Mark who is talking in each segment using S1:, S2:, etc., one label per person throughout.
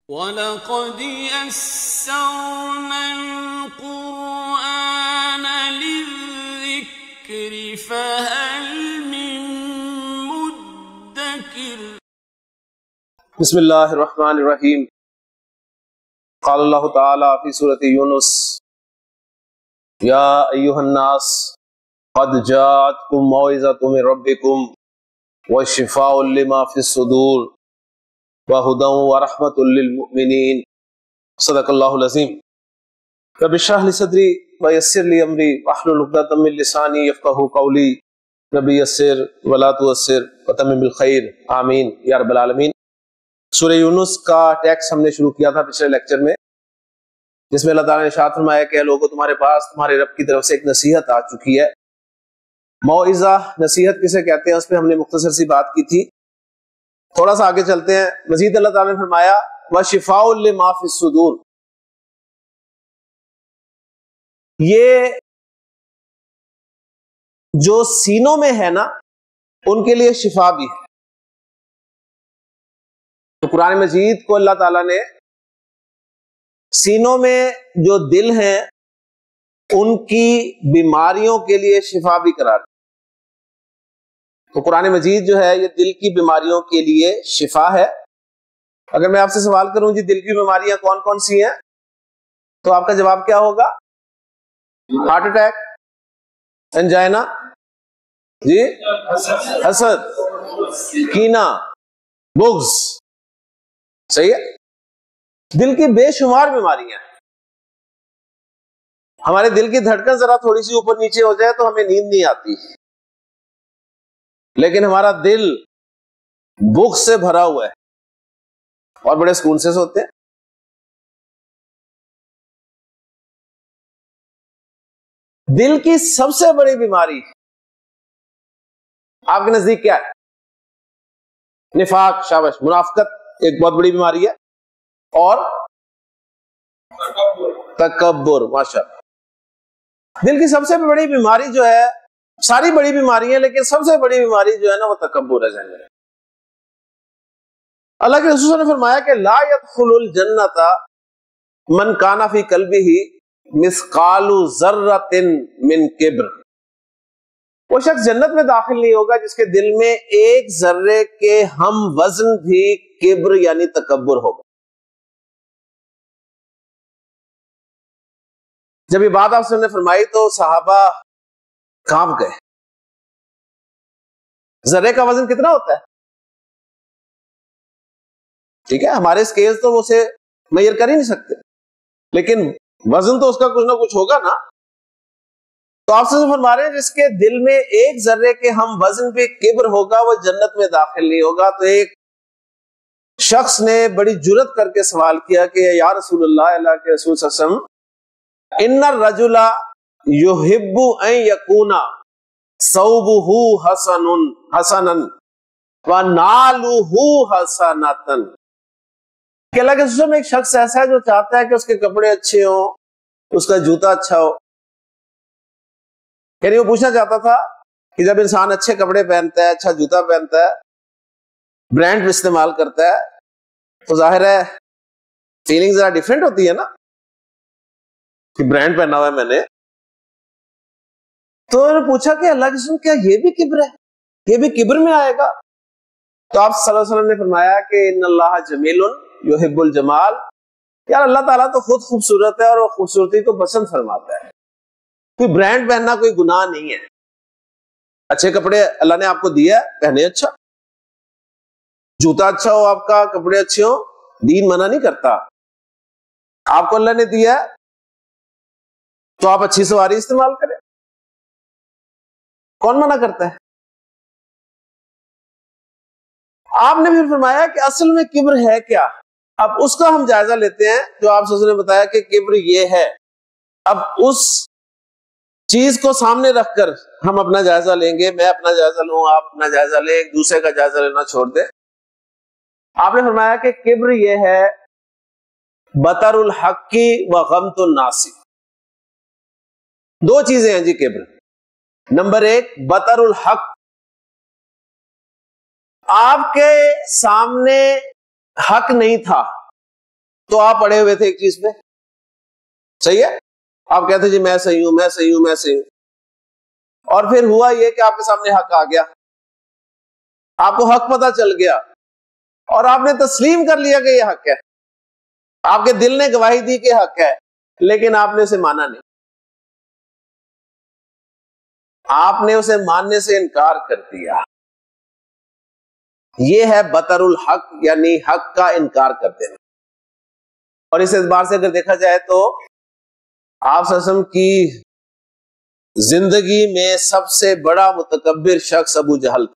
S1: وَلَقَدْ يَسَّرْنَا الْقُرْآنَ لِلذِّكْرِ فَهَلْ مِن مُّدَّكِرٍ۔
S2: بسم اللہ الرحمن الرحیم۔ قال اللہ تعالی فی سورۃ یونس یا ایھا الناس قد جاءتکم موعظۃ من ربکم وشفاء لما فی الصدور وہدی ورحمۃ للمؤمنین۔ صدق اللہ العظیم۔ رب اشرح لی صدری ویسر لی امری واحلل عقدۃ من لسانی یفقہوا قولی۔ رب یسر ولا تعسر وتمم بالخیر، آمین یا رب العالمین۔ سورہ یونس کا ٹیکسٹ ہم نے شروع کیا تھا پچھلے لیکچر میں، جس میں اللہ تعالیٰ نے ارشاد فرمایا کہ لوگوں تمہارے پاس تمہارے رب کی طرف سے ایک نصیحت آ چکی ہے۔ موعظہ نصیحت کسے کہتے ہیں اس پہ ہم نے مختصر سی بات کی تھی۔ تھوڑا سا آگے چلتے ہیں۔ مزید اللہ تعالیٰ نے فرمایا وَشِفَاءٌ لِمَا فِي الصُّدُورِ، یہ جو سینوں میں ہے نا ان کے لیے شفا بھی ہے۔ تو قرآن مجید کو اللہ تعالیٰ نے سینوں میں جو دل ہیں ان کی بیماریوں کے لیے شفا بھی قرار دیا۔ تو قرآن مجید جو ہے یہ دل کی بیماریوں کے لیے شفا ہے۔ اگر میں آپ سے سوال کروں جی دل کی بیماریاں کون کون سی ہیں، تو آپ کا جواب کیا ہوگا؟ ہارٹ اٹیک، انجائنا، جی حسد، کینہ، بغض، صحیح ہے۔ دل کی بے شمار بیماریاں ہیں۔ ہمارے دل کی دھڑکن ذرا تھوڑی سی اوپر نیچے ہو جائے تو ہمیں نیند نہیں آتی، لیکن ہمارا دل بغض سے بھرا ہوا ہے اور بڑے سکون سے سوتے ہیں۔ دل کی سب سے بڑی بیماری آپ کے نزدیک کیا ہے؟ نفاق، شاباش، منافقت ایک بہت بڑی بیماری ہے، اور تکبر، ماشاءاللہ۔ دل کی سب سے بڑی بیماری جو ہے، ساری بڑی بیماری ہیں لیکن سب سے بڑی بیماری جو ہے نا وہ تکبر ہے ذہن میں۔ اللہ کے رسول نے فرمایا کہ لا يدخل الجنت من کان فی قلبہ مثقال ذرۃ من کبر، وہ شخص جنت میں داخل نہیں ہوگا جس کے دل میں ایک ذرے کے ہم وزن بھی کبر یعنی تکبر ہوگا۔ جب یہ بات آپ سے نے فرمائی تو صحابہ کانپ گئے۔ ذرے کا وزن کتنا ہوتا ہے؟ ٹھیک ہے، ہمارے اسکیل تو وہ اسے میئر کر ہی نہیں سکتے، لیکن وزن تو اس کا کچھ نہ کچھ ہوگا نا۔ تو آپ سے فرما رہے ہیں جس کے دل میں ایک ذرے کے ہم وزن پہ کبر ہوگا وہ جنت میں داخل نہیں ہوگا۔ تو ایک شخص نے بڑی جرت کر کے سوال کیا کہ یا رسول اللہ، اللہ کے رسول صلی اللہ علیہ وسلم، ان الرجل یحب ان یکون ثوبہ حسنا ونالہ حسنۃ، کہ اللہ کے رسول میں ایک شخص ایسا ہے جو چاہتا ہے کہ اس کے کپڑے اچھے ہوں، اس کا جوتا اچھا ہو۔ یعنی وہ پوچھنا چاہتا تھا کہ جب انسان اچھے کپڑے پہنتا ہے، اچھا جوتا پہنتا ہے، برانڈ استعمال کرتا ہے، تو ظاہر ہے فیلنگ ذرا ڈیفرنٹ ہوتی ہے نا کہ برانڈ پہنا ہوا ہے میں نے۔ تو انہوں نے پوچھا کہ اللہ کے رسول کیا یہ بھی کبر ہے، یہ بھی کبر میں آئے گا؟ تو آپ صلی اللہ علیہ وسلم نے فرمایا کہ ان اللہ جمیل یحب الجمال، یار اللہ تعالیٰ تو خود خوبصورت ہے اور وہ خوبصورتی کو پسند فرماتا ہے۔ کوئی برانڈ پہننا کوئی گناہ نہیں ہے، اچھے کپڑے اللہ نے آپ کو دیا ہے پہنے، اچھا جوتا اچھا ہو آپ کا، کپڑے اچھے ہو، دین منع نہیں کرتا۔ آپ کو اللہ نے دیا ہے تو آپ اچھی سواری استعمال کریں، کون منع کرتا ہے؟ آپ نے پھر فرمایا کہ اصل میں کبر ہے کیا؟ اب اس کا ہم جائزہ لیتے ہیں جو آپ نے بتایا کہ کبر یہ ہے۔ اب اس چیز کو سامنے رکھ کر ہم اپنا جائزہ لیں گے، میں اپنا جائزہ لوں، آپ اپنا جائزہ لیں، ایک دوسرے کا جائزہ لینا چھوڑ دیں۔ آپ نے فرمایا کہ کبر یہ ہے بطر الحق و غمط الناس۔ دو چیزیں ہیں جی کبر۔ نمبر ایک بطر الحق، آپ کے سامنے حق نہیں تھا تو آپ پڑے ہوئے تھے ایک چیز پہ, صحیح ہے, آپ کہتے جی میں صحیح ہوں, میں صحیح ہوں, میں صحیح ہوں, اور پھر ہوا یہ کہ آپ کے سامنے حق آ گیا, آپ کو حق پتہ چل گیا اور آپ نے تسلیم کر لیا کہ یہ حق ہے, آپ کے دل نے گواہی دی کہ حق ہے, لیکن آپ نے اسے مانا نہیں, آپ نے اسے ماننے سے انکار کر دیا. یہ ہے بطر الحق, یعنی حق کا انکار کر دینا. اور اس اعتبار سے اگر دیکھا جائے تو آپ صلی اللہ علیہ وسلم کی زندگی میں سب سے بڑا متکبر شخص ابو جہل.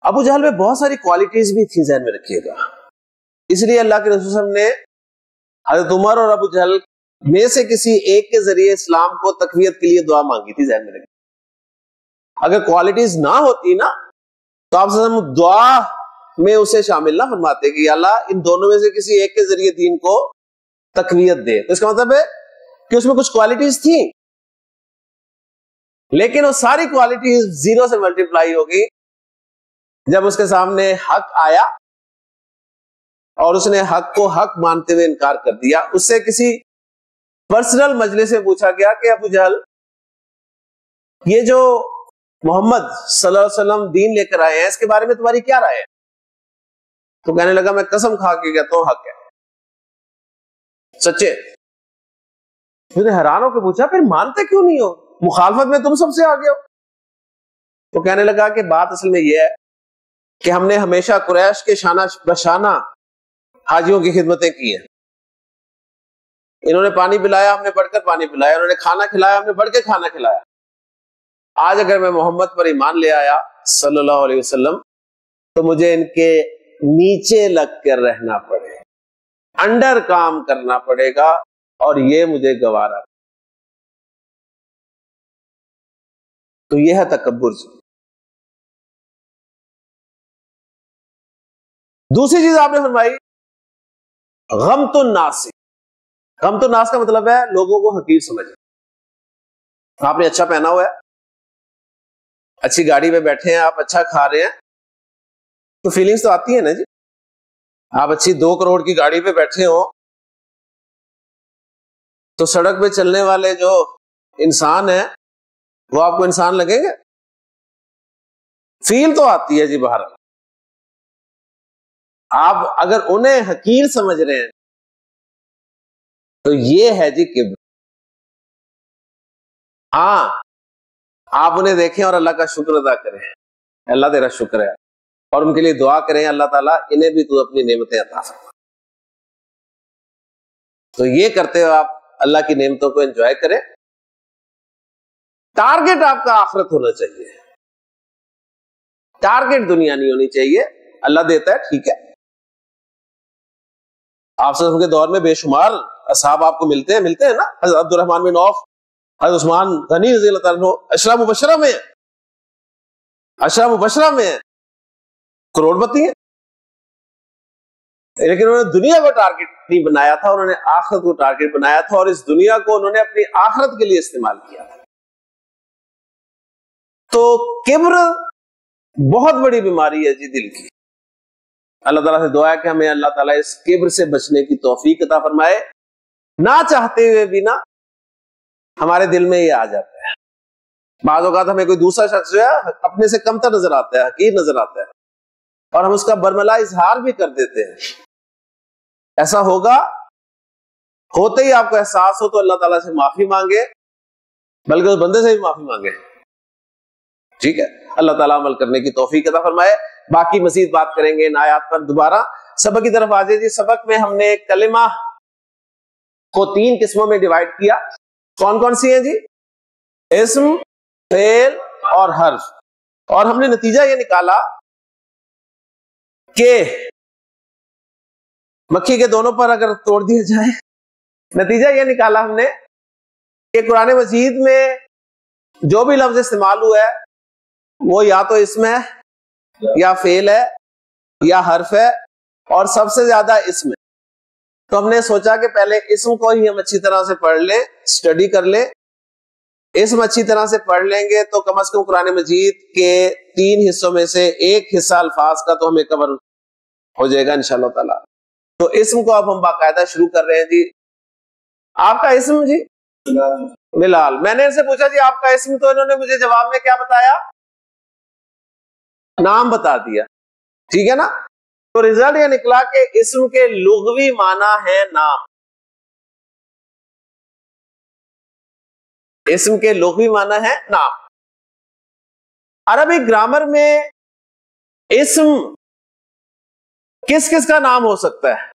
S2: ابو جہل میں بہت ساری کوالٹیز بھی تھی, ذہن میں رکھیے گا, اس لیے اللہ کے رسول صلی اللہ علیہ وسلم نے حضرت عمر اور ابو جہل میں سے کسی ایک کے ذریعے اسلام کو تقویت کے لیے دعا مانگی تھی, ذہن میں رکھیے. اگر کوالٹیز نہ ہوتی نا تو آپ صلی اللہ علیہ وسلم دعا میں اسے شامل نہ فرماتے کہ اللہ ان دونوں میں سے کسی ایک کے ذریعے دین کو تقویت دے. تو اس کا مطلب ہے کہ اس میں کچھ کوالٹیز تھیں, لیکن وہ ساری کوالٹیز زیرو سے ملٹیپلائی ہوگی جب اس کے سامنے حق آیا اور اس نے حق کو حق مانتے ہوئے انکار کر دیا. اس سے کسی پرسنل مجلس سے پوچھا گیا کہ ابو جہل, یہ جو محمد صلی اللہ علیہ وسلم دین لے کر آئے ہیں اس کے بارے میں تمہاری کیا رائے ہے؟ تو کہنے لگا میں قسم کھا کے کہتا ہوں حق ہے, سچے. میں نے حیران ہو کے پوچھا پھر مانتے کیوں نہیں ہو, مخالفت میں تم سب سے آگے ہو. تو کہنے لگا کہ بات اصل میں یہ ہے کہ ہم نے ہمیشہ قریش کے شانہ بشانہ حاجیوں کی خدمتیں کی ہیں. انہوں نے پانی پلایا, ہم نے بڑھ کر پانی پلایا, انہوں نے کھانا کھلایا, ہم نے بڑھ کے کھانا کھلایا. آج اگر میں محمد پر ایمان لے آیا صلی اللہ علیہ وسلم تو مجھے ان کے نیچے لگ کر رہنا پڑے, انڈر کام کرنا پڑے گا, اور یہ مجھے گوارا. تو یہ ہے تکبر. دوسری چیز آپ نے فرمائی غمت الناس. غمت الناس کا مطلب ہے لوگوں کو حقیر سمجھنا. آپ نے اچھا پہنا ہوا ہے, اچھی گاڑی پہ بیٹھے ہیں, آپ اچھا کھا رہے ہیں, تو فیلنگز تو آتی ہیں نا جی. آپ اچھی 2 کروڑ کی گاڑی پہ بیٹھے ہو تو سڑک پہ چلنے والے جو انسان ہیں وہ آپ کو انسان لگیں گے؟ فیل تو آتی ہے جی. باہر آپ اگر انہیں حقیر سمجھ رہے ہیں تو یہ ہے جی کبر. ہاں آپ انہیں دیکھیں اور اللہ کا شکر ادا کریں, اللہ تیرا شکر ہے, اور ان کے لیے دعا کریں اللہ تعالیٰ انہیں بھی تو اپنی نعمتیں عطا فرما. تو یہ کرتے ہو آپ اللہ کی نعمتوں کو انجوائے کریں. ٹارگٹ آپ کا آخرت ہونا چاہیے, ٹارگٹ دنیا نہیں ہونی چاہیے. اللہ دیتا ہے ٹھیک ہے, آپ صلی اللہ علیہ وسلم کے دور میں بے شمار اصحاب آپ کو ملتے ہیں نا. حضرت عبد الرحمن بن عوف, حضرت عثمان غنی رضی اللہ تعالیٰ عنہ اشرا مبشرہ میں ہیں, اشرا مبشرہ میں ہیں, کروڑ پتی ہیں, لیکن انہوں نے دنیا کو ٹارگٹ نہیں بنایا تھا, انہوں نے آخرت کو ٹارگٹ بنایا تھا, اور اس دنیا کو انہوں نے اپنی آخرت کے لیے استعمال کیا تھا. تو کبر بہت بڑی بیماری ہے جی دل کی. اللہ تعالیٰ سے دعا ہے کہ ہمیں اللہ تعالیٰ اس کبر سے بچنے کی توفیق عطا فرمائے. نہ چاہتے ہوئے بھی نا ہمارے دل میں یہ آ جاتا ہے. بعض اوقات ہمیں کوئی دوسرا شخص جو ہے اپنے سے کمتر نظر آتا ہے, حقیر نظر آتا ہے, اور ہم اس کا برملا اظہار بھی کر دیتے ہیں. ایسا ہوگا, ہوتے ہی آپ کو احساس ہو تو اللہ تعالیٰ سے معافی مانگے, بلکہ اس بندے سے بھی معافی مانگے. ٹھیک ہے, اللہ تعالیٰ عمل کرنے کی توفیق عطا فرمائے. باقی مزید بات کریں گے ان آیات پر. دوبارہ سبق کی طرف آ جائے جی. سبق میں ہم نے کلمہ کو 3 قسموں میں ڈیوائڈ کیا. کون کون سی ہیں جی؟ اسم, فعل اور حرف. اور ہم نے نتیجہ یہ نکالا کہ مکھی کے دونوں پر اگر توڑ دیا جائے, نتیجہ یہ نکالا ہم نے کہ قرآن مجید میں جو بھی لفظ استعمال ہوا ہے وہ یا تو اسم ہے, یا فعل ہے, یا حرف ہے, اور سب سے زیادہ اسم ہے. تو ہم نے سوچا کہ پہلے اسم کو ہی ہم اچھی طرح سے پڑھ لیں, اسٹڈی کر لیں. اسم اچھی طرح سے پڑھ لیں گے تو کم از کم قرآن مجید کے 3 حصوں میں سے ایک حصہ الفاظ کا تو ہمیں کور ہو جائے گا انشاءاللہ تعالی. تو اسم کو اب ہم باقاعدہ شروع کر رہے ہیں جی. آپ کا اسم جی بلال. میں نے ان سے پوچھا جی آپ کا اسم, تو انہوں نے مجھے جواب میں کیا بتایا؟ نام بتا دیا. ٹھیک ہے نا. تو رزلٹ یہ نکلا کہ اسم کے لغوی معنی ہے نام. اسم کے لغوی معنی ہے نام. عربی گرامر میں اسم کس کس کا نام ہو سکتا ہے؟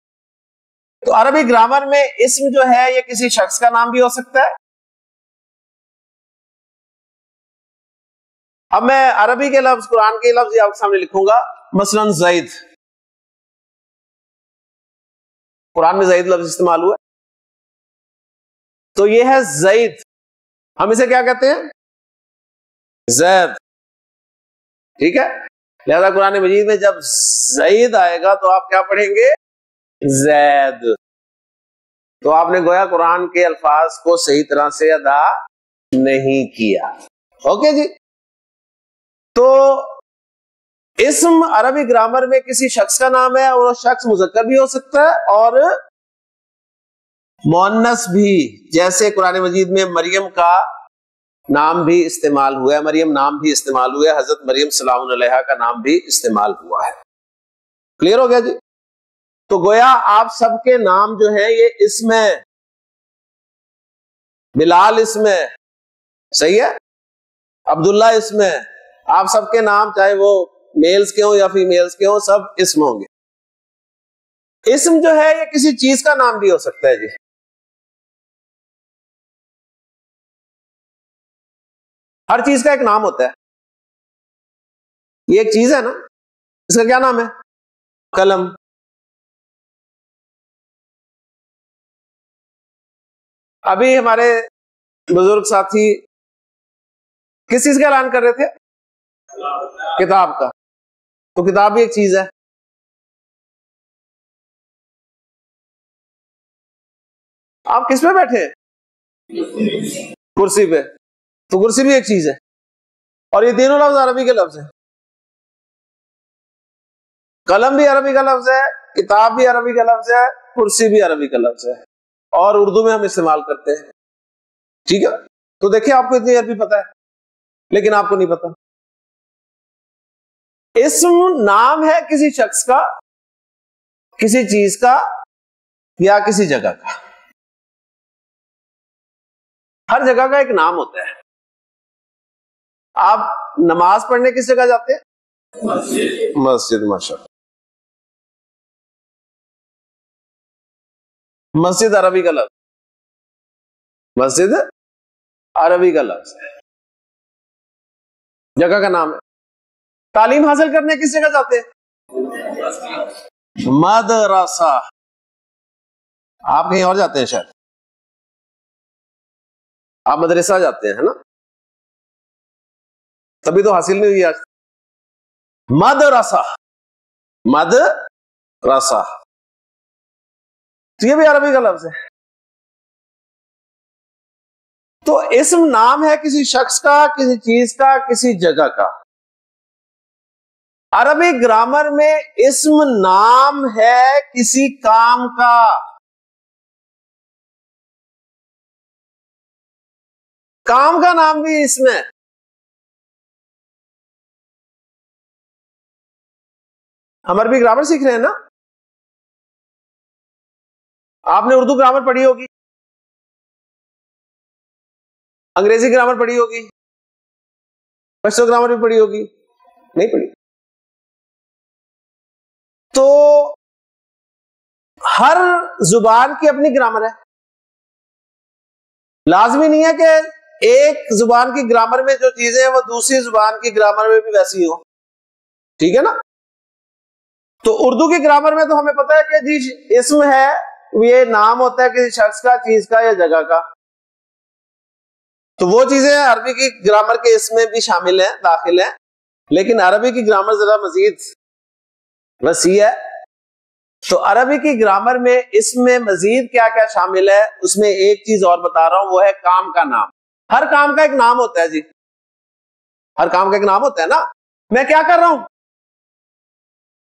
S2: تو عربی گرامر میں اسم جو ہے یہ کسی شخص کا نام بھی ہو سکتا ہے. اب میں عربی کے لفظ, قرآن کے لفظ آپ کے سامنے لکھوں گا. مثلا زید, قرآن میں زید لفظ استعمال ہوا ہے, تو یہ ہے زید. ہم اسے کیا کہتے ہیں؟ زید. ٹھیک ہے. لہذا قرآن مجید میں جب زید آئے گا تو آپ کیا پڑھیں گے؟ زید. تو آپ نے گویا قرآن کے الفاظ کو صحیح طرح سے ادا نہیں کیا. اوکے جی. تو اسم عربی گرامر میں کسی شخص کا نام ہے, اور وہ شخص مذکر بھی ہو سکتا ہے اور مؤنث بھی. جیسے قرآن مجید میں مریم کا نام بھی استعمال ہوا ہے, مریم نام بھی استعمال ہوا ہے, حضرت مریم سلام علیہا کا نام بھی استعمال ہوا ہے. کلیئر ہو گیا جی. تو گویا آپ سب کے نام جو ہیں یہ اسم ہے. بلال اسم ہے, صحیح ہے. عبداللہ اسم ہے. آپ سب کے نام چاہے وہ میلز کے ہوں یا فیمیلز کے ہوں سب اسم ہوں گے. اسم جو ہے یہ کسی چیز کا نام بھی ہو سکتا ہے جی. ہر چیز کا ایک نام ہوتا ہے. یہ ایک چیز ہے نا, اس کا کیا نام ہے؟ قلم. ابھی ہمارے بزرگ ساتھی کس چیز کا اعلان کر رہے تھے؟ کتاب کا. تو کتاب بھی ایک چیز ہے. آپ کس پہ بیٹھے ہیں؟ کرسی پہ. تو کرسی بھی ایک چیز ہے. اور یہ تینوں لفظ عربی کے لفظ ہیں. قلم بھی عربی کا لفظ ہے, کتاب بھی عربی کا لفظ ہے, کرسی بھی عربی کا لفظ ہے, اور اردو میں ہم استعمال کرتے ہیں. ٹھیک ہے. تو دیکھیں آپ کو اتنی عربی پتہ ہے لیکن آپ کو نہیں پتا. اسم نام ہے کسی شخص کا, کسی چیز کا یا کسی جگہ کا. ہر جگہ کا ایک نام ہوتا ہے. آپ نماز پڑھنے کس جگہ جاتے ہیں؟ مسجد. ماشاءاللہ. مسجد عربی کا لفظ, مسجد عربی کا لفظ ہے, جگہ کا نام ہے. تعلیم حاصل کرنے کس جگہ جاتے ہیں؟ مدرسہ. آپ کہیں اور جاتے ہیں شاید, آپ مدرسہ جاتے ہیں, ہے نا؟ تبھی تو حاصل نہیں ہوئی آج. مدرسہ, مدرسہ. تو یہ بھی عربی کا لفظ ہے. تو اسم نام ہے کسی شخص کا, کسی چیز کا, کسی جگہ کا. عربی گرامر میں اسم نام ہے کسی کام کا. کام کا نام بھی اسم ہے. ہم عربی گرامر سیکھ رہے ہیں نا. آپ نے اردو گرامر پڑھی ہوگی, انگریزی گرامر پڑھی ہوگی, پشتو گرامر بھی پڑھی ہوگی, نہیں پڑھی. تو ہر زبان کی اپنی گرامر ہے. لازمی نہیں ہے کہ ایک زبان کی گرامر میں جو چیزیں ہیں وہ دوسری زبان کی گرامر میں بھی ویسی ہوں. ٹھیک ہے نا. تو اردو کی گرامر میں تو ہمیں پتا ہے کہ جی اسم ہے, یہ نام ہوتا ہے کسی شخص کا, چیز کا یا جگہ کا. تو وہ چیزیں عربی کی گرامر کے اسم میں بھی شامل ہیں, داخل ہیں. لیکن عربی کی گرامر ذرا مزید وسیع ہے. تو عربی کی گرامر میں اسم میں مزید کیا کیا شامل ہے, اس میں ایک چیز اور بتا رہا ہوں, وہ ہے کام کا نام. ہر کام کا ایک نام ہوتا ہے جی. ہر کام کا ایک نام ہوتا ہے نا. میں کیا کر رہا ہوں؟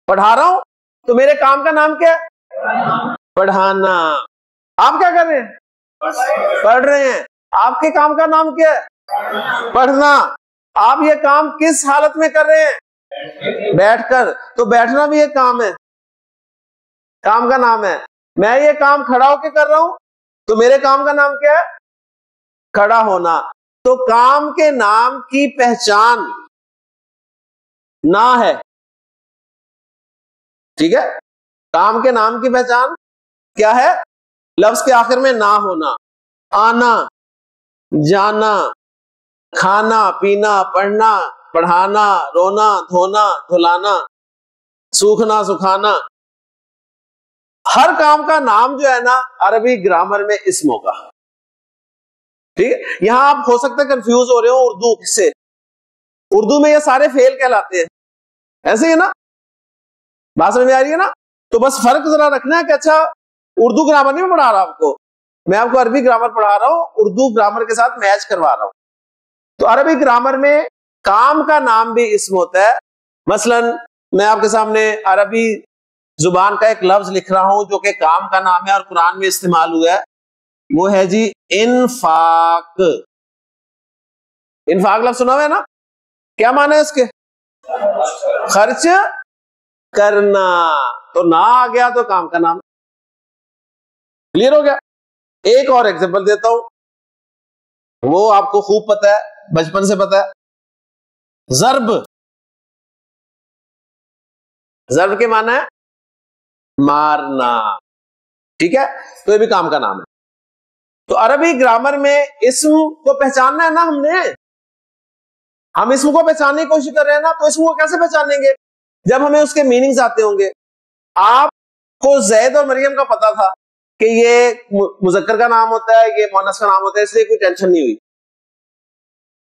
S2: پڑھا رہا ہوں. تو میرے کام کا نام کیا ہے؟ پڑھانا. آپ کیا کر رہے ہیں؟ پڑھ رہے ہیں. آپ کے کام کا نام کیا ہے؟ پڑھنا. آپ یہ کام کس حالت میں کر رہے ہیں؟ بیٹھ کر. تو بیٹھنا بھی ایک کام ہے, کام کا نام ہے. میں یہ کام کھڑا ہو کے کر رہا ہوں تو میرے کام کا نام کیا ہے؟ کھڑا ہونا. تو کام کے نام کی پہچان نہ ہے. ٹھیک ہے, کام کے نام کی پہچان کیا ہے؟ لفظ کے آخر میں نہ ہونا. آنا, جانا, کھانا, پینا, پڑھنا, پڑھانا, رونا, دھونا, دھلانا, سوکھنا, سکھانا. ہر کام کا نام جو ہے نا عربی گرامر میں اسم ہوگا. ٹھیک ہے, یہاں آپ ہو سکتا ہے کنفیوز ہو رہے ہو اردو سے. اردو میں یہ سارے فعل کہلاتے ہیں, ایسے ہی نا, بات سمجھ میں آ رہی ہے نا. تو بس فرق ذرا رکھنا ہے کہ اچھا اردو گرامر نہیں میں پڑھا رہا آپ کو, میں آپ کو عربی گرامر پڑھا رہا ہوں, اردو گرامر کے ساتھ میچ کروا رہا ہوں. تو عربی گرامر میں کام کا نام بھی اسم ہوتا ہے. مثلا میں آپ کے سامنے عربی زبان کا ایک لفظ لکھ رہا ہوں جو کہ کام کا نام ہے اور قرآن میں استعمال ہوا ہے, وہ ہے جی انفاق. انفاق لفظ سنا ہوا ہے نا, کیا معنی ہے اس کے؟ خرچ کرنا. تو نہ آ گیا تو کام کا نام. کلیئر ہو گیا؟ ایک اور ایگزامپل دیتا ہوں, وہ آپ کو خوب پتا ہے, بچپن سے پتا ہے. ضرب. ضرب کے معنی ہے مارنا. ٹھیک ہے, تو یہ بھی کام کا نام ہے. تو عربی گرامر میں اسم کو پہچاننا ہے نا, ہم اسم کو پہچاننے کی کوشش کر رہے ہیں نا, تو اسم کو کیسے پہچانیں گے؟ جب ہمیں اس کے میننگز آتے ہوں گے. آپ کو زید اور مریم کا پتا تھا کہ یہ مذکر کا نام ہوتا ہے, یہ مؤنث کا نام ہوتا ہے, اس لیے کوئی ٹینشن نہیں ہوئی.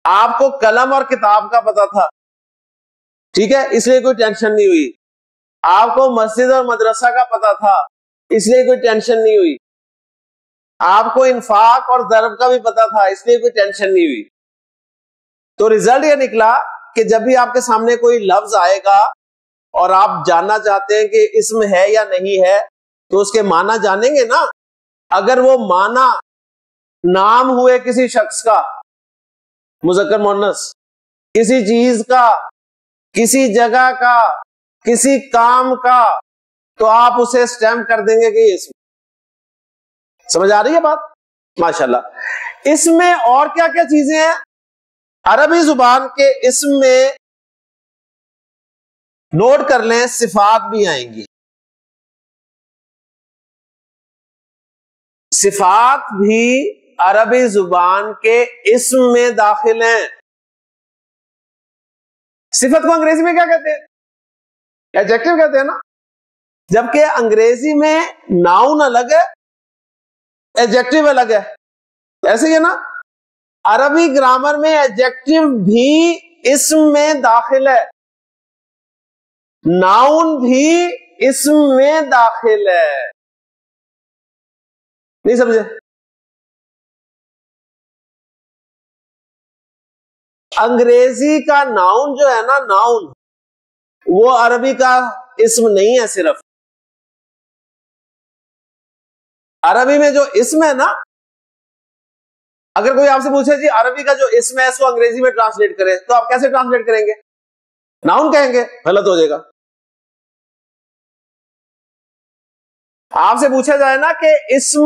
S2: آپ کو قلم اور کتاب کا پتا تھا, ٹھیک ہے, اس لیے کوئی ٹینشن نہیں ہوئی. آپ کو مسجد اور مدرسہ کا پتا تھا, اس لیے کوئی ٹینشن نہیں ہوئی. آپ کو انفاق اور ضرب کا بھی پتا تھا, اس لیے کوئی ٹینشن نہیں ہوئی. تو ریزلٹ یہ نکلا کہ جب بھی آپ کے سامنے کوئی لفظ آئے گا اور آپ جاننا چاہتے ہیں کہ اسم ہے یا نہیں ہے, تو اس کے معنی جانیں گے نا. اگر وہ معنی نام ہوئے کسی شخص کا, مذکر مؤنث, کسی چیز کا, کسی جگہ کا, کسی کام کا, تو آپ اسے اسٹیمپ کر دیں گے کہ یہ اسم. سمجھ آ رہی ہے بات؟ ماشاءاللہ. اس میں اور کیا کیا چیزیں ہیں؟ عربی زبان کے اسم میں نوٹ کر لیں, صفات بھی آئیں گی. صفات بھی عربی زبان کے اسم میں داخل ہیں. صفت کو انگریزی میں کیا کہتے ہیں؟ ایڈجیکٹو کہتے ہیں نا. جبکہ انگریزی میں ناؤن الگ ہے, ایڈجیکٹو الگ ہے. ایسے ہی ہے نا. عربی گرامر میں ایڈجیکٹو بھی اسم میں داخل ہے, ناؤن بھی اسم میں داخل ہے. نہیں سمجھے؟ انگریزی کا ناؤن جو ہے نا, ناؤن, وہ عربی کا اسم نہیں ہے. صرف عربی میں جو اسم ہے نا, اگر کوئی آپ سے پوچھے جی عربی کا جو اسم ہے اس کو انگریزی میں ٹرانسلیٹ کرے, تو آپ کیسے ٹرانسلیٹ کریں گے؟ ناؤن کہیں گے, غلط ہو جائے گا. آپ سے پوچھا جائے نا کہ اسم,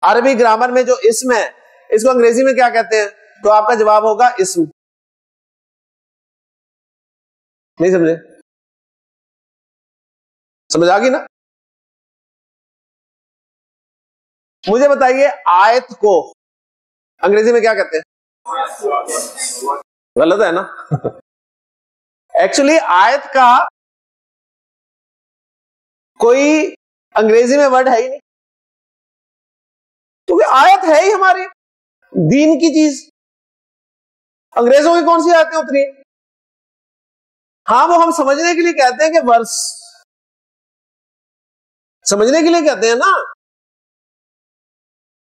S2: عربی گرامر میں جو اسم ہے اس کو انگریزی میں کیا کہتے ہیں, تو آپ کا جواب ہوگا اسم. نہیں سمجھے؟ سمجھ آ گئی نا؟ مجھے بتائیے آیت کو انگریزی میں کیا کہتے ہیں؟ غلط ہے نا. ایکچولی آیت کا کوئی انگریزی میں ورڈ ہے ہی نہیں, کیونکہ آیت ہے ہی ہماری دین کی چیز. انگریزوں کی کون سی آیتیں اتری؟ ہاں, وہ ہم سمجھنے کے لیے کہتے ہیں کہ ورس, سمجھنے کے لیے کہتے ہیں نا.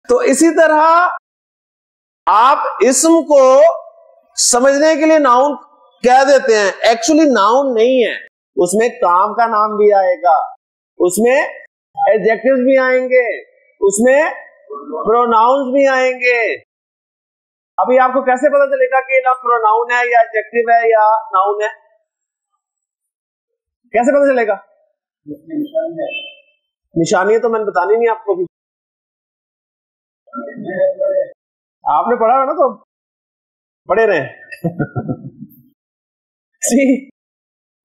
S2: تو اسی طرح آپ اسم کو سمجھنے کے لیے ناؤن کہہ دیتے ہیں, ایکچولی ناؤن نہیں ہے. اس میں کام کا نام بھی آئے گا, اس میں ایڈجیکٹیوز بھی آئیں گے, اس میں پروناؤنز بھی آئیں گے. ابھی آپ کو کیسے پتا چلے گا کہ لفظ پروناؤن ہے یا ایڈجیکٹیو ہے یا ناؤن ہے؟ کیسے پتا چلے گا؟ نشانی تو میں نے بتانی نہیں آپ کو بھی, آپ نے پڑھا ہے نا, تو پڑھے رہے.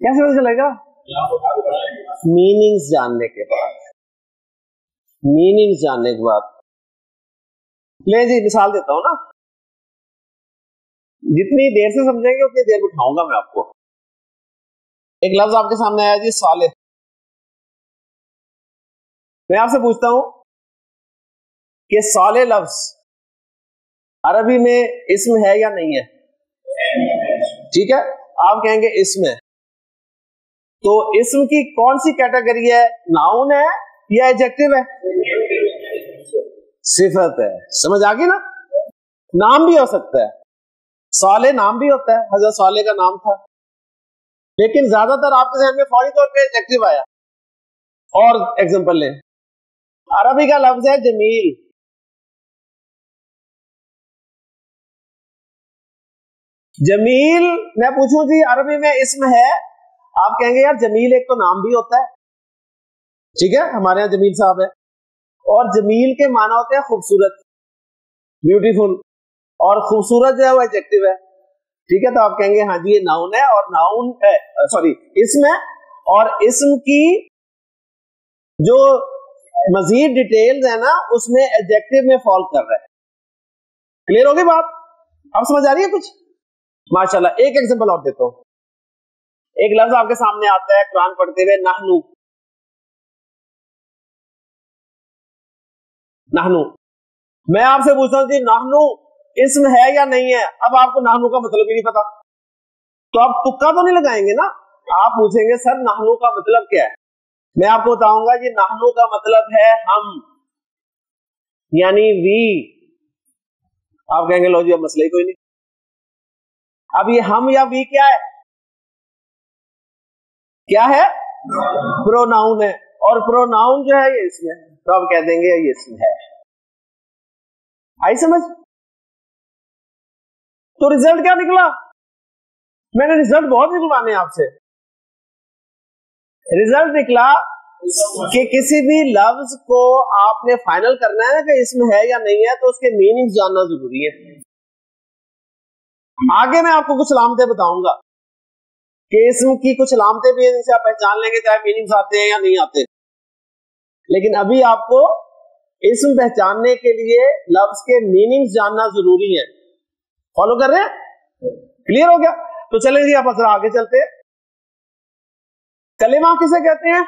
S2: کیسے پتا چلے گا؟ میننگز جاننے کے بعد. میننگز جاننے کے بعد. لیں جی مثال دیتا ہوں نا, جتنی دیر سے سمجھیں گے اتنی دیر بٹھاؤں گا میں آپ کو. ایک لفظ آپ کے سامنے آیا جی صالح. میں آپ سے پوچھتا ہوں کہ صالح لفظ عربی میں اسم ہے یا نہیں ہے؟ ٹھیک ہے, آپ کہیں گے اسم ہے. تو اسم کی کون سی کیٹیگری ہے؟ ناؤن ہے یا ایڈجیکٹیو ہے؟ صفت ہے. سمجھ آ گئی نا؟ نام بھی ہو سکتا ہے, صالح نام بھی ہوتا ہے, حضرت صالح کا نام تھا, لیکن زیادہ تر آپ کے ذہن میں فوری طور پہ ایڈجیکٹیو آیا. اور ایگزامپل لیں, عربی کا لفظ ہے جمیل. جمیل میں پوچھوں جی عربی میں اسم ہے, آپ کہیں گے یار جمیل ایک تو نام بھی ہوتا ہے, ٹھیک ہے, ہمارے یہاں جمیل صاحب ہے, اور جمیل کے معنی ہوتے ہیں خوبصورت, بیوٹیفل, اور خوبصورت جو ہے وہ ایڈجیکٹیو ہے. ٹھیک ہے, تو آپ کہیں گے ہاں جی یہ ناؤن ہے, اور ناؤن سوری اسم ہے, اور اسم کی جو مزید ڈیٹیلز ہے نا اس میں ایڈجیکٹیو میں فال کر رہا ہے. کلیئر ہوگی بات؟ اب سمجھ آ رہی ہے کچھ؟ ماشاءاللہ. ایک ایگزامپل اور دیتا ہوں. ایک لفظ آپ کے سامنے آتا ہے قرآن پڑھتے ہوئے, نحنو. نحنو, میں آپ سے پوچھتا ہوں جی نحنو اسم ہے یا نہیں ہے؟ اب آپ کو نحنو کا مطلب ہی نہیں پتا, تو آپ تکا تو نہیں لگائیں گے نا. آپ پوچھیں گے سر نحنو کا مطلب کیا ہے؟ میں آپ کو بتاؤں گا جی نحنو کا مطلب ہے ہم, یعنی وی. آپ کہیں گے لو جی اب مسئلہ ہی کوئی نہیں. اب یہ ہم یا وی کیا ہے؟ کیا ہے؟ پروناؤن ہے, اور پروناؤن جو ہے یہ اسم ہے, تو آپ کہہ دیں گے یہ اسم ہے. آئی سمجھ؟ تو ریزلٹ کیا نکلا؟ میں نے ریزلٹ بہت نکلوانے آپ سے. ریزلٹ نکلا کہ کسی بھی لفظ کو آپ نے فائنل کرنا ہے کہ اسم ہے یا نہیں ہے, تو اس کے میننگ جاننا ضروری ہے. آگے میں آپ کو کچھ علامتیں بتاؤں گا کہ اسم کی کچھ علامتیں بھی ہیں جن سے آپ پہچان لیں گے چاہے میننگز آتے ہیں یا نہیں آتے. لیکن ابھی آپ کو اسم پہچاننے کے لیے لفظ کے میننگز جاننا ضروری ہے. فالو کر رہے ہیں؟ کلیئر ہو گیا؟ تو چلیں جی آپ ذرا آگے چلتے. کلمہ کسے کہتے ہیں؟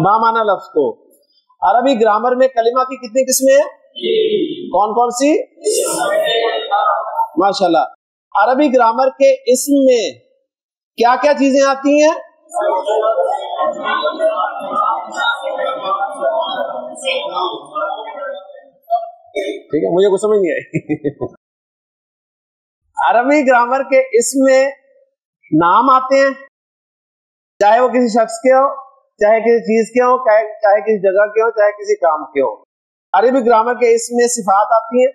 S2: بامعنی لفظ کو. عربی گرامر میں کلمہ کی کتنی قسمیں ہیں؟ کون کون سی؟ ماشاءاللہ. عربی گرامر کے اسم میں کیا کیا چیزیں آتی ہیں؟ ٹھیک ہے, مجھے کچھ سمجھ نہیں آئی. عربی گرامر کے اسم میں نام آتے ہیں, چاہے وہ کسی شخص کے ہو, چاہے کسی چیز کے ہو, چاہے کسی جگہ کے ہو, چاہے کسی کام کے ہو. عربی گرامر کے اسم میں صفات آتی ہیں,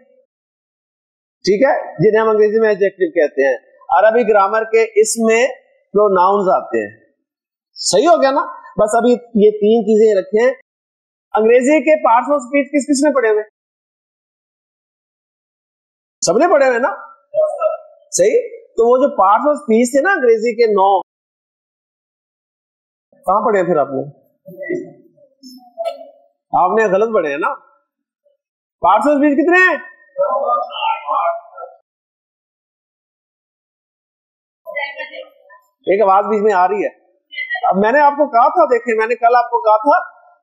S2: ٹھیک ہے, جنہیں ہم انگریزی میں ایڈجیکٹیو کہتے ہیں. عربی گرامر کے اسم میں پروناؤنز آتے ہیں. صحیح ہو گیا نا؟ بس ابھی یہ تین چیزیں رکھیں. انگریزی کے پارٹس آف اسپیچ کس کس نے پڑھے ہوئے؟ سب نے پڑھے ہوئے نا؟ صحیح. تو وہ جو پارٹس آف اسپیچ تھے نا انگریزی کے 9, کہاں پڑھے ہیں پھر آپ نے؟ آپ نے غلط پڑھے ہیں نا. پارٹس آف اسپیچ کتنے ہیں؟ ایک آواز بیچ میں آ رہی ہے. اب میں نے آپ کو کہا تھا, دیکھیں میں نے کل آپ کو کہا تھا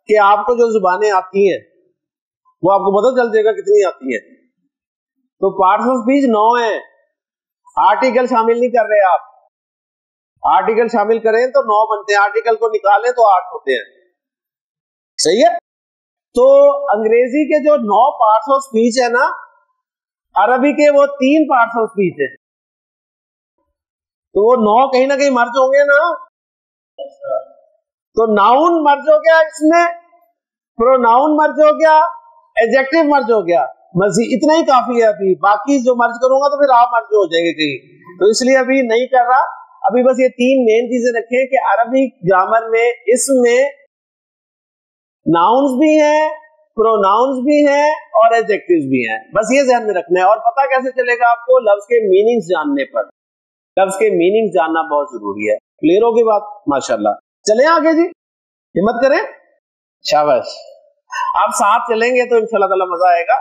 S2: کہ آپ کو جو زبانیں آتی ہیں وہ آپ کو پتہ چل جائے گا کتنی آتی ہیں. تو پارٹس آف اسپیچ 9 ہیں. آرٹیکل شامل نہیں کر رہے آپ. آرٹیکل شامل کریں تو 9 بنتے ہیں, آرٹیکل کو نکالیں تو 8 ہوتے ہیں. صحیح ہے. تو انگریزی کے جو 9 پارٹس آف اسپیچ ہے نا, عربی کے وہ 3 پارٹس آف اسپیچ ہے. تو وہ 9 کہیں نہ کہیں مرج ہوں گے نا. تو ناؤن مرج ہو گیا اس میں, پروناؤن مرج ہو گیا, ایڈجیکٹو مرج ہو گیا. مزید اتنا ہی کافی ہے. ابھی باقی جو مرج کروں گا تو پھر آپ مرج ہو جائیں گے کہیں, تو اس لیے ابھی نہیں کر رہا. ابھی بس یہ 3 مین چیزیں رکھیں کہ عربی گرامر میں اسم میں ناؤنز بھی ہیں, پروناؤنز بھی ہیں اور ایڈجیکٹیوز بھی ہیں. بس یہ ذہن میں رکھنا ہے. اور پتہ کیسے چلے گا آپ کو؟ لفظ کے میننگز جاننے پر. لفظ کے میننگز جاننا بہت ضروری ہے. کلیئر ہوگی بات؟ ماشاءاللہ. چلیں آگے جی, ہمت کریں. شاباش. آپ ساتھ چلیں گے تو انشاءاللہ تعالی مزہ آئے گا,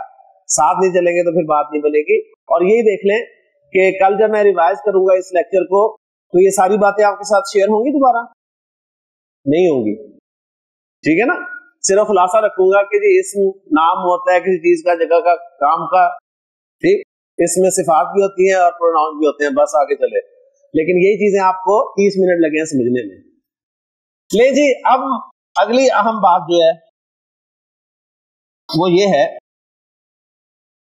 S2: ساتھ نہیں چلیں گے تو پھر بات نہیں بنے گی. اور یہی دیکھ لیں کہ کل جب میں ریوائز کروں گا اس لیکچر کو تو یہ ساری باتیں آپ کے ساتھ شیئر ہوں گی, دوبارہ نہیں ہوں گی. ٹھیک ہے نا. صرف خلاصہ رکھوں گا کہ یہ اسم نام ہوتا ہے کسی چیز کا, جگہ کا, کام کا. ٹھیک, اس میں صفات بھی ہوتی ہیں اور پروناؤن بھی ہوتے ہیں. بس آگے چلے. لیکن یہی چیزیں آپ کو 30 منٹ لگے ہیں سمجھنے میں. لے جی, اب اگلی اہم بات جو ہے وہ یہ ہے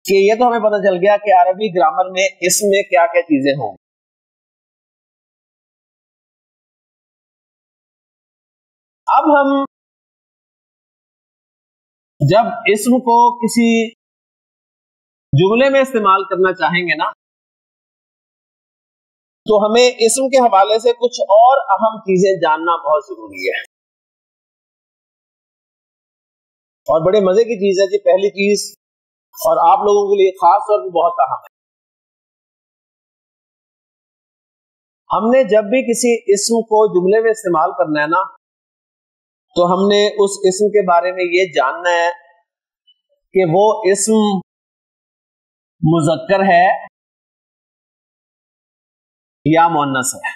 S2: کہ یہ تو ہمیں پتہ چل گیا کہ عربی گرامر میں اسم میں کیا کیا چیزیں ہوں. اب ہم جب اسم کو کسی جملے میں استعمال کرنا چاہیں گے نا تو ہمیں اسم کے حوالے سے کچھ اور اہم چیزیں جاننا بہت ضروری ہے. اور بڑے مزے کی چیز ہے جی. پہلی چیز, اور آپ لوگوں کے لیے خاص طور پہ بہت اہم ہے, ہم نے جب بھی کسی اسم کو جملے میں استعمال کرنا ہے نا تو ہم نے اس اسم کے بارے میں یہ جاننا ہے کہ وہ اسم مذکر ہے یا مؤنث ہے.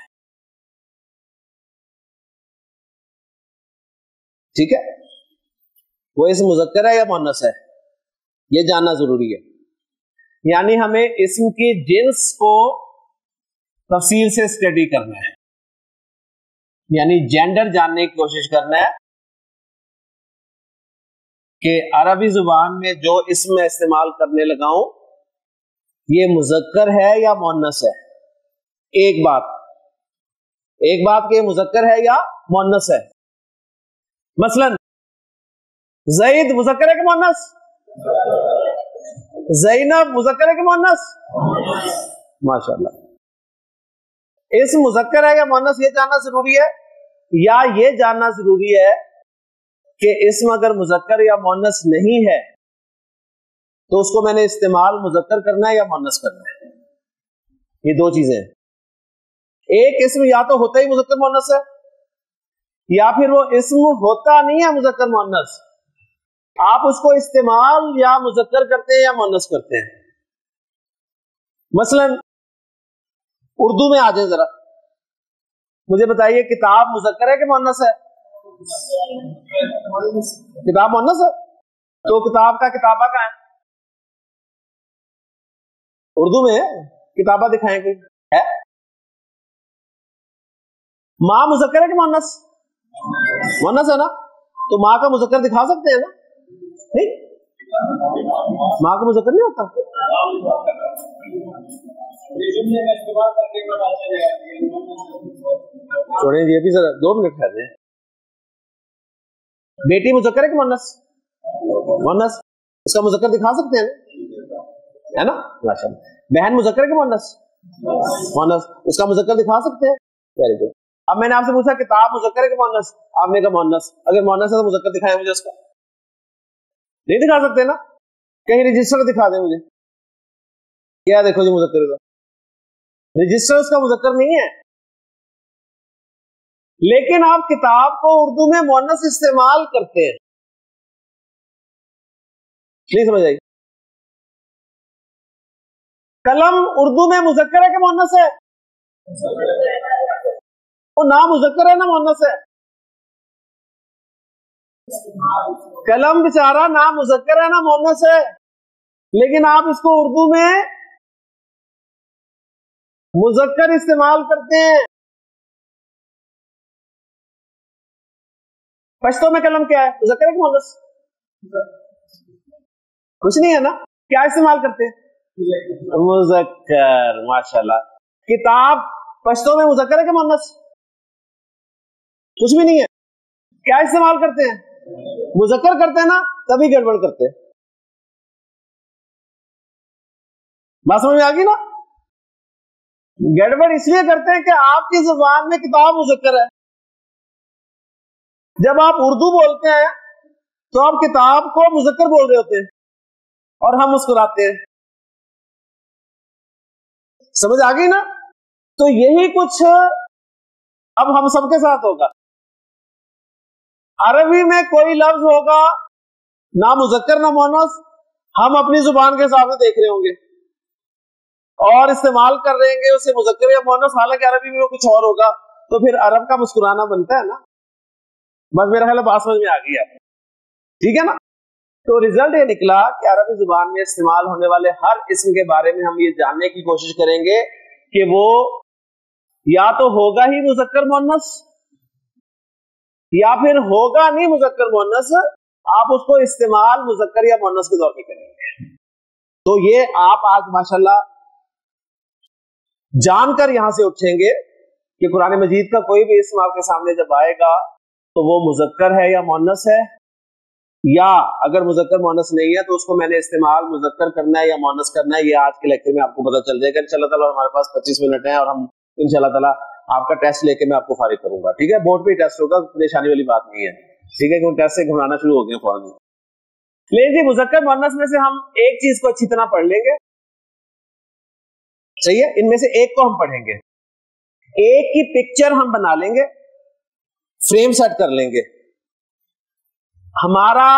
S2: ٹھیک ہے, وہ اسم مذکر ہے یا مؤنث ہے, یہ جاننا ضروری ہے. یعنی ہمیں اسم کی جنس کو تفصیل سے اسٹڈی کرنا ہے, یعنی جینڈر جاننے کی کوشش کرنا ہے کہ عربی زبان میں جو اسم میں استعمال کرنے لگا ہوں یہ مذکر ہے یا مؤنث ہے. ایک بات کہ یہ مذکر ہے یا مؤنث ہے. مثلا زید مذکر ہے کہ مؤنث؟ زینب مذکر ہے کہ مؤنث؟ ماشاءاللہ. اسم مذکر ہے یا مؤنث یہ جاننا ضروری ہے, یا یہ جاننا ضروری ہے کہ اسم اگر مذکر یا مؤنث نہیں ہے تو اس کو میں نے استعمال مذکر کرنا ہے یا مؤنث کرنا ہے. یہ دو چیزیں ہیں. ایک اسم یا تو ہوتا ہی مذکر مؤنث ہے, یا پھر وہ اسم ہوتا نہیں ہے مذکر مؤنث, آپ اس کو استعمال یا مذکر کرتے ہیں یا مؤنث کرتے ہیں. مثلا اردو میں آ جائیں ذرا, مجھے بتائیے کتاب مذکر ہے کہ مؤنث ہے؟ کتاب مؤنث ہے. تو کتاب کا کتابہ کا ہے اردو میں, کتابہ دکھائیں کوئی ہے. ماں مذکر ہے کہ مؤنث؟ مؤنث ہے نا, تو ماں کا مذکر دکھا سکتے ہیں نا؟ نہیں, ماں کا مذکر نہیں ہوتا. چھوڑیں یہ بھی ذرا 2 منٹ ٹھہر جائیں. بیٹی مذکر ہے کہ مؤنث؟ مؤنث. اس کا مذکر دکھا سکتے ہیں ہے نا؟ ماشاءاللہ. بہن مذکر ہے کہ مؤنث؟ مؤنث. اس کا مذکر دکھا سکتے ہیں. Very good. اب میں نے آپ سے پوچھا کتاب مذکر ہے کہ مؤنث؟ آپ نے کہا مؤنث. اگر مؤنث ہے تو مذکر دکھائیں مجھے. اس کا نہیں دکھا سکتے نا, کہیں رجسٹر دکھا دیں مجھے. کیا دیکھو جی مذکر کا رجسٹر اس کا مذکر نہیں ہے, لیکن آپ کتاب کو اردو میں مؤنث استعمال کرتے ہیں. نہیں سمجھ آئی؟ قلم اردو میں مذکر ہے کہ مؤنث ہے؟ وہ نہ مذکر ہے نہ مؤنث ہے. قلم بیچارہ نہ مذکر ہے نہ مؤنث ہے, لیکن آپ اس کو اردو میں مذکر استعمال کرتے ہیں. پشتو میں قلم کیا ہے, مذکر ہے کہ مؤنث؟ کچھ نہیں ہے نا. کیا استعمال کرتے ہیں؟ مذکر. ماشاءاللہ. کتاب پشتو میں مذکر ہے کہ مؤنث؟ کچھ بھی نہیں ہے. کیا استعمال کرتے ہیں؟ مذکر کرتے ہیں نا, تبھی گڑبڑ کرتے ہیں. بات سمجھ میں آ گئی نا؟ گڑبڑ اس لیے کرتے ہیں کہ آپ کی زبان میں کتاب مذکر ہے. جب آپ اردو بولتے ہیں تو آپ کتاب کو مذکر بول رہے ہوتے ہیں اور ہم مسکراتے ہیں. سمجھ آ گئی نا؟ تو یہی کچھ اب ہم سب کے ساتھ ہوگا. عربی میں کوئی لفظ ہوگا نہ مذکر نہ مؤنث, ہم اپنی زبان کے حساب سے دیکھ رہے ہوں گے اور استعمال کر رہے ہیں اسے مذکر یا مؤنث, حالانکہ عربی میں وہ کچھ اور ہوگا. تو پھر عرب کا مسکرانا بنتا ہے نا. بس میرا خیال ہے بات سمجھ میں آ گئی ہے. ٹھیک ہے نا؟ تو ریزلٹ یہ نکلا کہ عربی زبان میں استعمال ہونے والے ہر اسم کے بارے میں ہم یہ جاننے کی کوشش کریں گے کہ وہ یا تو ہوگا ہی مذکر مؤنث یا پھر ہوگا نہیں مذکر مؤنث, آپ اس کو استعمال مذکر یا مؤنث کے طور پہ کریں گے. تو یہ آپ آج ماشاءاللہ جان کر یہاں سے اٹھیں گے کہ قرآن مجید کا کوئی بھی اسم آپ کے سامنے جب آئے گا تو وہ مذکر ہے یا مؤنث ہے, یا اگر مذکر مؤنث نہیں ہے تو اس کو میں نے استعمال مذکر کرنا ہے یا مؤنث کرنا ہے. یہ آج کے لیکچر میں آپ کو پتہ چل جائے گا انشاءاللہ تعالی. ہمارے پاس 25 منٹ ہیں اور ہم انشاءاللہ تعالی آپ کا ٹیسٹ لے کے میں آپ کو فارغ کروں گا. ٹھیک ہے, بورڈ پہ ہی ٹیسٹ ہوگا, پریشانی والی بات نہیں ہے. ٹھیک ہے, کیونکہ ٹیسٹ سے گھبرانا شروع ہو گئے فوراً. لیکن جی مذکر مؤنث میں سے ہم ایک چیز کو اچھی طرح پڑھ لیں گے. صحیح ہے, ان میں سے ایک کو ہم پڑھیں گے, ایک کی پکچر ہم بنا لیں گے, فریم سیٹ کر لیں گے. ہمارا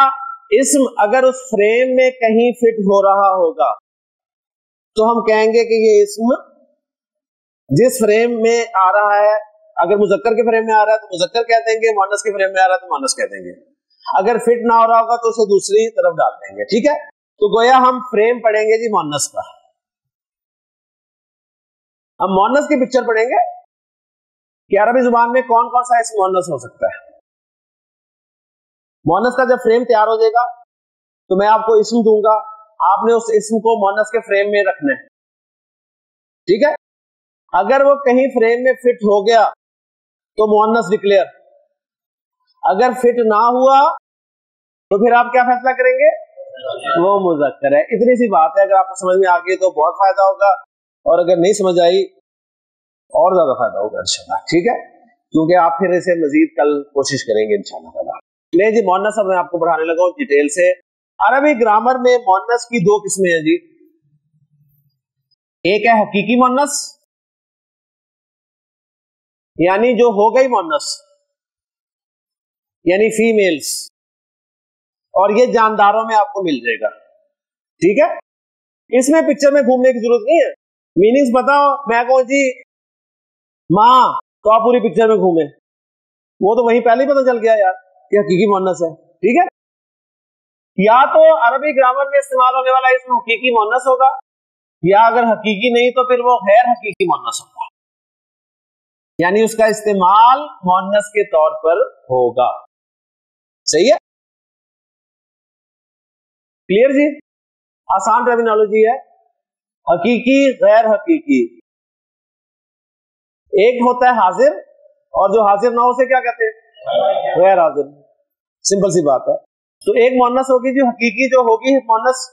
S2: اسم اگر اس فریم میں کہیں فٹ ہو رہا ہوگا تو ہم کہیں گے کہ یہ اسم جس فریم میں آ رہا ہے, اگر مذکر کے فریم میں آ رہا ہے تو مذکر کہہ دیں گے, مؤنث کے فریم میں آ رہا ہے تو مؤنث کہہ دیں گے. اگر فٹ نہ ہو رہا ہوگا تو اسے دوسری طرف ڈال دیں گے. ٹھیک ہے, تو گویا ہم فریم پڑھیں گے جی مؤنث کا. ہم مؤنث کی پکچر پڑھیں گے کہ عربی زبان میں کون کون سا اسم مؤنث ہو سکتا ہے. مؤنث کا جب فریم تیار ہو جائے گا تو میں آپ کو اسم دوں گا, آپ نے اس اسم کو مؤنث کے فریم میں رکھنا ہے. ٹھیک ہے, اگر وہ کہیں فریم میں فٹ ہو گیا تو مؤنث ڈکلیئر, اگر فٹ نہ ہوا تو پھر آپ کیا فیصلہ کریں گے؟ وہ مذکر ہے. اتنی سی بات ہے, اگر آپ کو سمجھ میں آ گئی تو بہت فائدہ ہوگا, اور اگر نہیں سمجھ آئی اور زیادہ فائدہ ہوگا انشاءاللہ. ٹھیک ہے, کیونکہ آپ پھر اسے مزید کل کوشش کریں گے انشاءاللہ تعالی. لے جی مؤنث اب میں آپ کو پڑھانے لگا ہوں ڈیٹیل سے. عربی گرامر میں مؤنث کی دو قسمیں ہیں جی. ایک ہے حقیقی مؤنث, یعنی جو ہو گئی مؤنث, یعنی فیمیلز, اور یہ جانداروں میں آپ کو مل جائے گا. ٹھیک ہے, اس میں پکچر میں گھومنے کی ضرورت نہیں ہے. میننگز بتاؤ, میں کہوں جی ماں تو آپ پوری پکچر میں گھومیں, وہ تو وہیں پہلے ہی پتہ چل گیا یار کہ حقیقی مؤنث ہے. ٹھیک ہے, یا تو عربی گرامر میں استعمال ہونے والا اسم حقیقی مؤنث ہوگا, یا اگر حقیقی نہیں تو پھر وہ غیر حقیقی مؤنث ہوگا, یعنی اس کا استعمال مؤنث کے طور پر ہوگا. صحیح ہے, کلیئر جی؟ آسان ٹرمینالوجی ہے. حقیقی غیر حقیقی, ایک ہوتا ہے حاضر, اور جو حاضر نہ ہو اسے کیا کہتے ہیں؟ غیر حاضر. سمپل سی بات ہے. تو ایک مؤنث ہوگی جو حقیقی جو ہوگی مؤنث,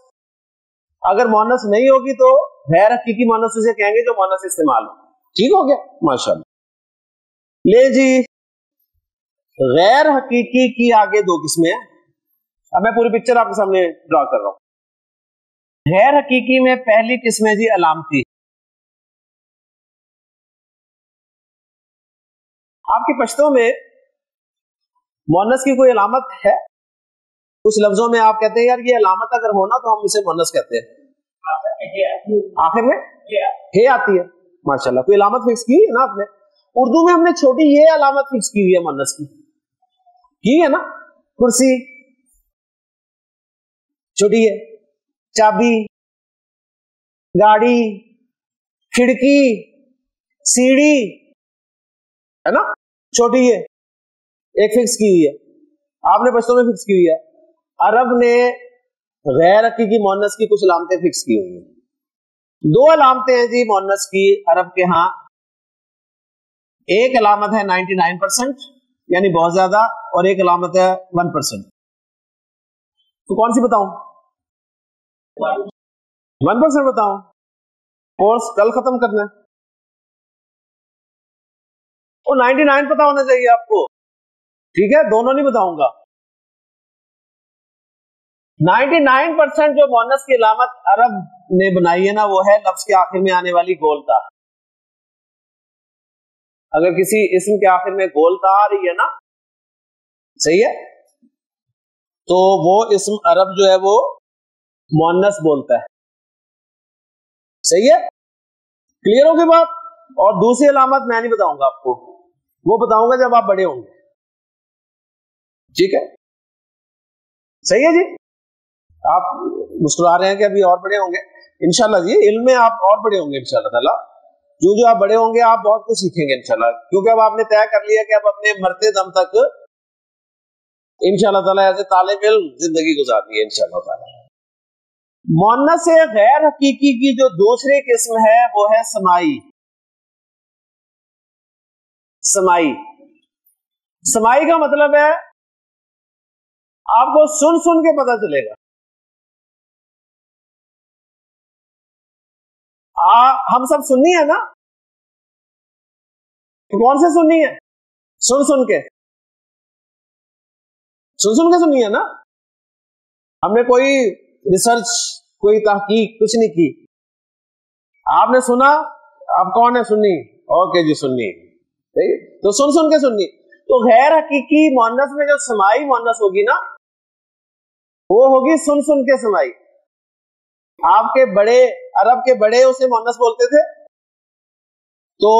S2: اگر مؤنث نہیں ہوگی تو غیر حقیقی مؤنث اسے کہیں گے جو مؤنث استعمال ہو. ٹھیک ہو گیا ماشاءاللہ. لے جی غیر حقیقی کی آگے دو قسمیں ہیں. اب میں پوری پکچر آپ کے سامنے ڈرا کر رہا ہوں. غیر حقیقی میں پہلی قسم ہے جی علامتی. آپ کی پشتوں میں مؤنث کی کوئی علامت ہے؟ کچھ لفظوں میں آپ کہتے ہیں یار یہ علامت اگر ہونا تو ہم اسے مؤنث کہتے ہیں. آخر میں ہے آتی ہے. ماشاءاللہ, کوئی علامت فکس کی ہے نا آپ نے؟ اردو میں ہم نے چھوٹی یہ علامت فکس کی ہوئی ہے مؤنث کی ہے نا, کرسی چھوٹی ہے, چابی, گاڑی, کھڑکی, سیڑھی ہے نا, چھوٹی ہے, ایک فکس کی ہوئی ہے. آپ نے پشتوں میں فکس کی ہوئی ہے. عرب نے غیر حقیقی مؤنث کی کچھ علامتیں فکس کی ہوئی ہیں. دو علامتیں ہیں جی مؤنث کی عرب کے ہاں. ایک علامت ہے 99% یعنی بہت زیادہ، اور ایک علامت ہے 1%. تو کون سی بتاؤں؟ 1% بتاؤں. کورس کل ختم کرنا ہے. وہ 99 پتا ہونا چاہیے آپ کو. ٹھیک ہے، دونوں نہیں بتاؤں گا. 99% جو مؤنث کی علامت عرب نے بنائی ہے نا، وہ ہے لفظ کے آخر میں آنے والی گولتا. اگر کسی اسم کے آخر میں گولتا آ رہی ہے نا، صحیح ہے، تو وہ اسم عرب جو ہے وہ مؤنث بولتا ہے. صحیح ہے، کلیئر ہوگی بات. اور دوسری علامت میں نہیں بتاؤں گا آپ کو، وہ بتاؤں گا جب آپ بڑے ہوں گے. ٹھیک ہے، صحیح ہے جی. آپ مسکرا رہے ہیں کہ ابھی اور بڑے ہوں گے. انشاءاللہ جی، علم میں آپ اور بڑے ہوں گے انشاءاللہ تعالیٰ. جو آپ بڑے ہوں گے آپ بہت کچھ سیکھیں گے انشاءاللہ، کیونکہ اب آپ نے طے کر لیا کہ اب اپنے مرتے دم تک انشاءاللہ تعالیٰ ایسے طالب علم زندگی گزارنی ہے انشاءاللہ تعالیٰ. مؤنث غیر حقیقی کی جو دوسری قسم ہے وہ ہے سمائی. سمائی کا مطلب ہے آپ کو سن سن کے پتہ چلے گا. ہم سب سنی ہے نا، کون سے سنی ہے؟ سن سن کے سنی ہے نا. ہم نے کوئی ریسرچ، کوئی تحقیق کچھ نہیں کی. آپ نے سنا، آپ کون ہے؟ سنی. اوکے جی، سنی. تو سن کے سنی. تو غیر حقیقی مؤنث میں جو سمائی مؤنث ہوگی نا، وہ ہوگی سن کے سمائی. آپ کے بڑے، عرب کے بڑے اسے مؤنث بولتے تھے، تو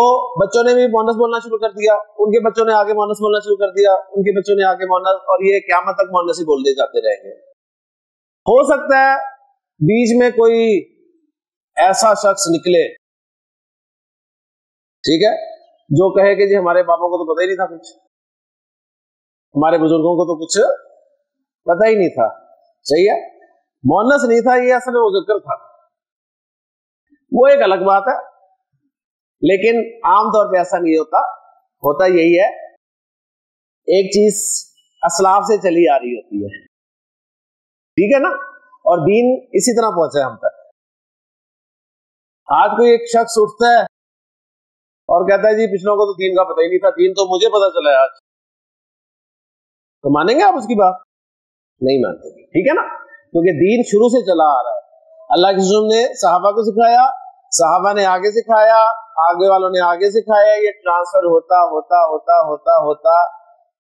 S2: بچوں نے بھی مؤنث بولنا شروع کر دیا، ان کے بچوں نے آگے مؤنث بولنا شروع کر دیا، ان کے بچوں نے آگے مؤنث، اور یہ قیامت تک مؤنث ہی بولتے جاتے رہیں گے. ہو سکتا ہے بیچ میں کوئی ایسا شخص نکلے، ٹھیک ہے، جو کہے کہ جی ہمارے باپوں کو تو پتہ ہی نہیں تھا کچھ، ہمارے بزرگوں کو تو کچھ پتہ ہی نہیں تھا. صحیح ہے، مؤنث نہیں تھا، یہ اصل میں مذکر تھا. وہ ایک الگ بات ہے، لیکن عام طور پہ ایسا نہیں ہوتا یہی ہے، ایک چیز اسلاف سے چلی آ رہی ہوتی ہے. ٹھیک ہے نا، اور دین اسی طرح پہنچا ہے ہم تک. آج کوئی ایک شخص اٹھتا ہے اور کہتا ہے جی پچھلوں کو تو دین کا پتہ ہی نہیں تھا، دین تو مجھے پتہ چلا ہے آج. تو مانیں گے آپ اس کی بات؟ نہیں مانتے. ٹھیک ہے نا، کیونکہ دین شروع سے چلا آ رہا ہے. اللہ کے رسول نے صحابہ کو سکھایا، صحابہ نے آگے سکھایا، آگے والوں نے آگے سکھایا، یہ ٹرانسفر ہوتا ہوتا ہوتا ہوتا ہوتا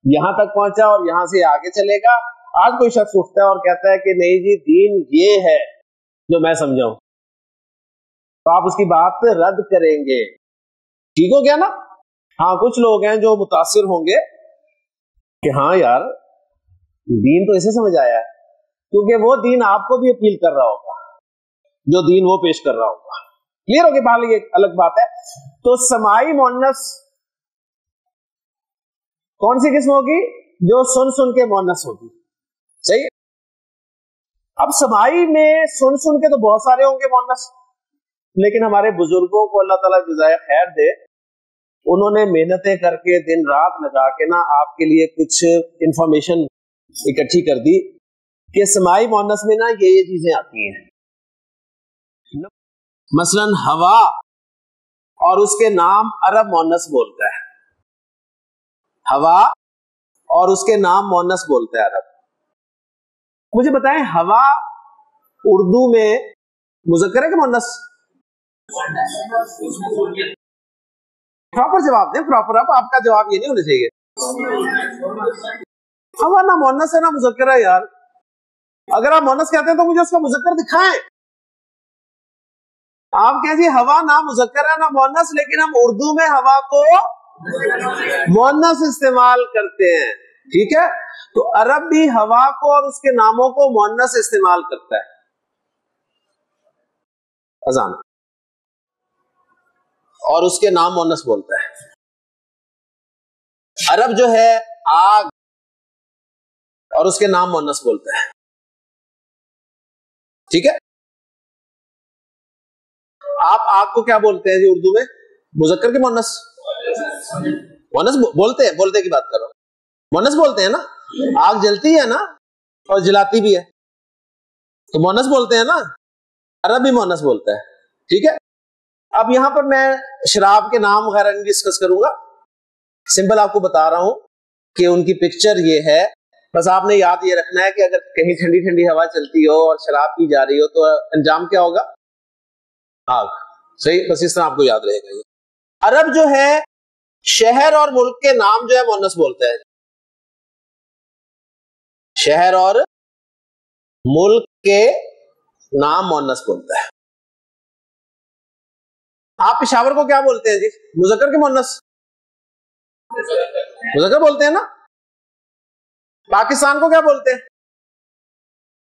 S2: یہاں تک پہنچا، اور یہاں سے آگے چلے گا. آج کوئی شخص اٹھتا ہے اور کہتا ہے کہ نہیں جی دین یہ ہے جو میں سمجھاؤں، تو آپ اس کی بات پہ رد کریں گے. ٹھیک ہو گیا نا؟ ہاں، کچھ لوگ ہیں جو متاثر ہوں گے کہ ہاں یار دین تو اسے سمجھ آیا ہے، کیونکہ وہ دین آپ کو بھی اپیل کر رہا ہوگا، جو دین وہ پیش کر رہا ہوگا. کلیئر ہوگی بات؟ یہ الگ بات ہے. تو سمائی مؤنث کون سی قسم ہوگی؟ جو سن کے مؤنث ہوگی. صحیح. اب سمائی میں سن کے تو بہت سارے ہوں گے مؤنث، لیکن ہمارے بزرگوں کو اللہ تعالیٰ جزائے خیر دے، انہوں نے محنتیں کر کے دن رات لگا کے نا آپ کے لیے کچھ انفارمیشن اکٹھی کر دی کہ سمائی مؤنث میں نا یہ چیزیں آتی ہیں. مثلا ہوا اور اس کے نام عرب مؤنث بولتا ہے. ہوا اور اس کے نام مؤنث بولتا ہے عرب. مجھے بتائیں ہوا اردو میں مذکر ہے کہ مؤنث؟ پراپر جواب دیں، پراپر. آپ کا جواب یہ نہیں ہونا چاہیے. ہوا نہ مؤنث ہے نہ مذکر ہے یار. اگر آپ مؤنث کہتے ہیں تو مجھے اس کا مذکر دکھائیں. آپ کہیں جی ہوا نہ مذکر ہے نہ مؤنث، لیکن ہم اردو میں ہوا کو مؤنث استعمال کرتے ہیں. ٹھیک ہے، تو عرب بھی ہوا کو اور اس کے ناموں کو مؤنث استعمال کرتا ہے. اذان اور اس کے نام مؤنث بولتا ہے. عرب جو ہے آگ اور اس کے نام مؤنث بولتا ہے. ٹھیک ہے، آپ آگ کو کیا بولتے ہیں جی اردو میں؟ مذکر کے مؤنث؟ مونس بولتے کی بات کر رہا ہوں. مونس بولتے ہیں نا, آگ جلتی ہے نا اور جلاتی بھی ہے, تو مونس بولتے ہیں نا, عرب بھی مونس بولتا ہے. ٹھیک ہے, اب یہاں پر میں شراب کے نام وغیرہ نہیں ڈسکس کروں گا, سمپل آپ کو بتا رہا ہوں کہ ان کی پکچر یہ ہے. بس آپ نے یاد یہ رکھنا ہے کہ اگر کہیں ٹھنڈی ٹھنڈی ہوا چلتی ہو اور شراب پی جا رہی ہو تو انجام کیا ہوگا؟ آگ. صحیح, بس اس طرح آپ کو یاد رہے گا. یہ عرب جو ہے شہر اور ملک کے نام جو ہے مونس بولتا ہے. شہر اور ملک کے نام مونس بولتا ہے. آپ پشاور کو کیا بولتے ہیں جی؟ مذکر کے مونس؟ مذکر بولتے ہیں نا. پاکستان کو کیا بولتے ہیں؟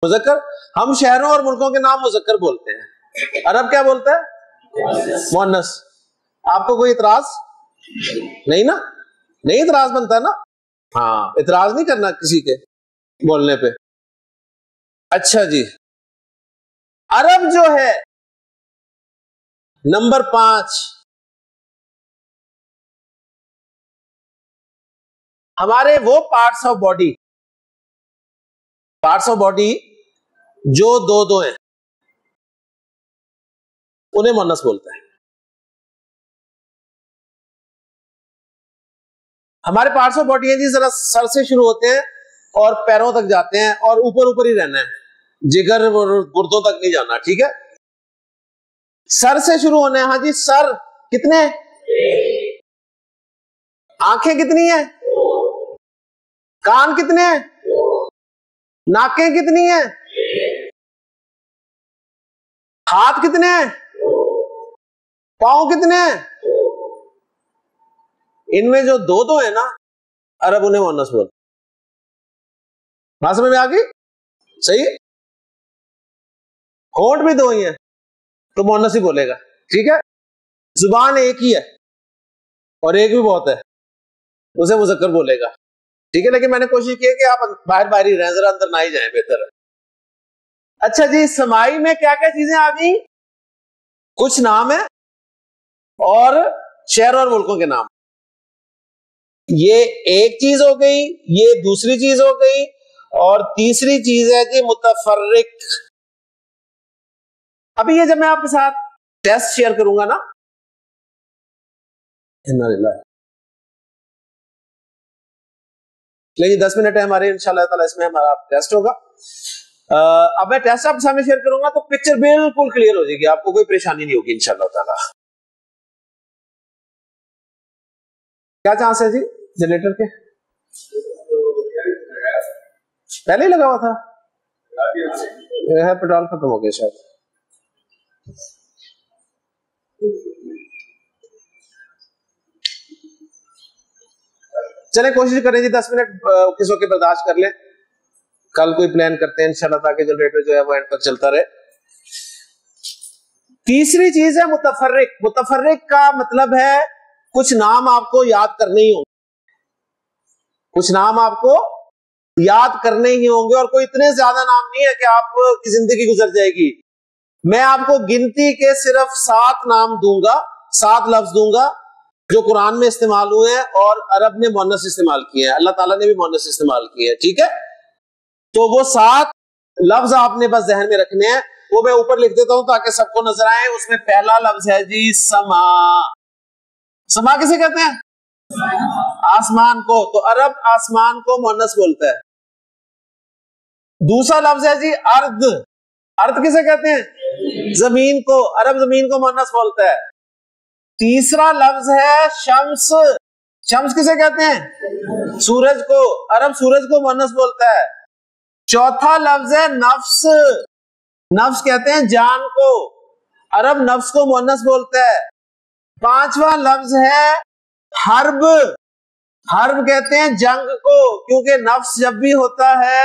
S2: مذکر. ہم شہروں اور ملکوں کے نام مذکر بولتے ہیں. عرب کیا بولتا ہے؟ مونس. آپ کو کوئی اعتراض نہیں نا؟ نہیں اعتراض بنتا نا. ہاں, اعتراض نہیں کرنا کسی کے بولنے پہ. اچھا جی, عرب جو ہے نمبر 5, ہمارے وہ پارٹس آف باڈی جو دو ہیں انہیں مونس بولتا ہے. ہمارے پارٹس آف باڈی ہیں جی, ذرا سر سے شروع ہوتے ہیں اور پیروں تک جاتے ہیں, اور اوپر ہی رہنا ہے, جگر گردوں تک نہیں جانا. ٹھیک ہے, سر سے شروع ہونا ہے. ہاں جی, سر کتنے؟ آنکھیں کتنی ہیں؟ کان کتنے ہیں؟ ناکیں کتنی ہیں؟ ہاتھ کتنے ہیں؟ پاؤں کتنے ہیں؟ ان میں جو دو ہیں نا, عرب انہیں مونس بولتے. بات سمجھ میں آ گئی؟ صحیح. ہونٹ بھی 2 ہی ہیں تو مونس ہی بولے گا. ٹھیک ہے, زبان ایک ہی ہے اور ایک بھی بہت ہے, اسے مذکر بولے گا. ٹھیک ہے, لیکن میں نے کوشش کی کہ آپ باہر ہی رہیں, ذرا اندر نہ ہی جائیں, بہتر ہے. اچھا جی, سمائی میں کیا کیا چیزیں آ گئی؟ کچھ نام ہے اور شہر اور ملکوں کے نام. یہ ایک چیز ہو گئی, یہ دوسری چیز ہو گئی, اور تیسری چیز ہے جی متفرق. ابھی یہ جب میں آپ کے ساتھ ٹیسٹ شیئر کروں گا نا, لیکن 10 منٹ ہے ہمارے, انشاءاللہ تعالی اس میں ہمارا ٹیسٹ ہوگا. اب میں ٹیسٹ آپ کے سامنے شیئر کروں گا تو پکچر بالکل کلیئر ہو جائے گی, آپ کو کوئی پریشانی نہیں ہوگی انشاءاللہ تعالی. کیا چانس ہے جی جنریٹر کے؟ پہلے ہی لگا ہوا تھا, پیٹرول ختم ہو گیا شاید. چلیں کوشش کریں جی 10 منٹ کسوں کے برداشت کر لیں, کل کوئی پلان کرتے ہیں انشاءاللہ تاکہ جنریٹر جو ہے وہ اینڈ تک چلتا رہے. تیسری چیز ہے متفرق. متفرق کا مطلب ہے کچھ نام آپ کو یاد کرنے ہی ہوں گے, کچھ نام آپ کو یاد کرنے ہی ہوں گے, اور کوئی اتنے زیادہ نام نہیں ہے کہ آپ کی زندگی گزر جائے گی. میں آپ کو گنتی کے صرف 7 نام دوں گا, 7 لفظ دوں گا جو قرآن میں استعمال ہوئے ہیں اور عرب نے مونس استعمال کیے ہیں, اللہ تعالیٰ نے بھی مونس استعمال کیے ہیں. ٹھیک ہے, تو وہ 7 لفظ آپ نے بس ذہن میں رکھنے ہیں, وہ میں اوپر لکھ دیتا ہوں تاکہ سب کو نظر آئے. اس میں پہلا لفظ ہے جی سما. سما کسے کہتے ہیں؟ آسمان کو. تو عرب آسمان کو مونس بولتا ہے. دوسرا لفظ ہے جی ارض. ارض کسے کہتے ہیں؟ زمین کو. عرب زمین کو مونس بولتا ہے. تیسرا لفظ ہے شمس. شمس کسے کہتے ہیں؟ سورج کو. عرب سورج کو مونس بولتا ہے. چوتھا لفظ ہے نفس. نفس کہتے ہیں جان کو. عرب نفس کو مونس بولتا ہے. پانچواں لفظ ہے حرب. حرب کہتے ہیں جنگ کو, کیونکہ نفس جب بھی ہوتا ہے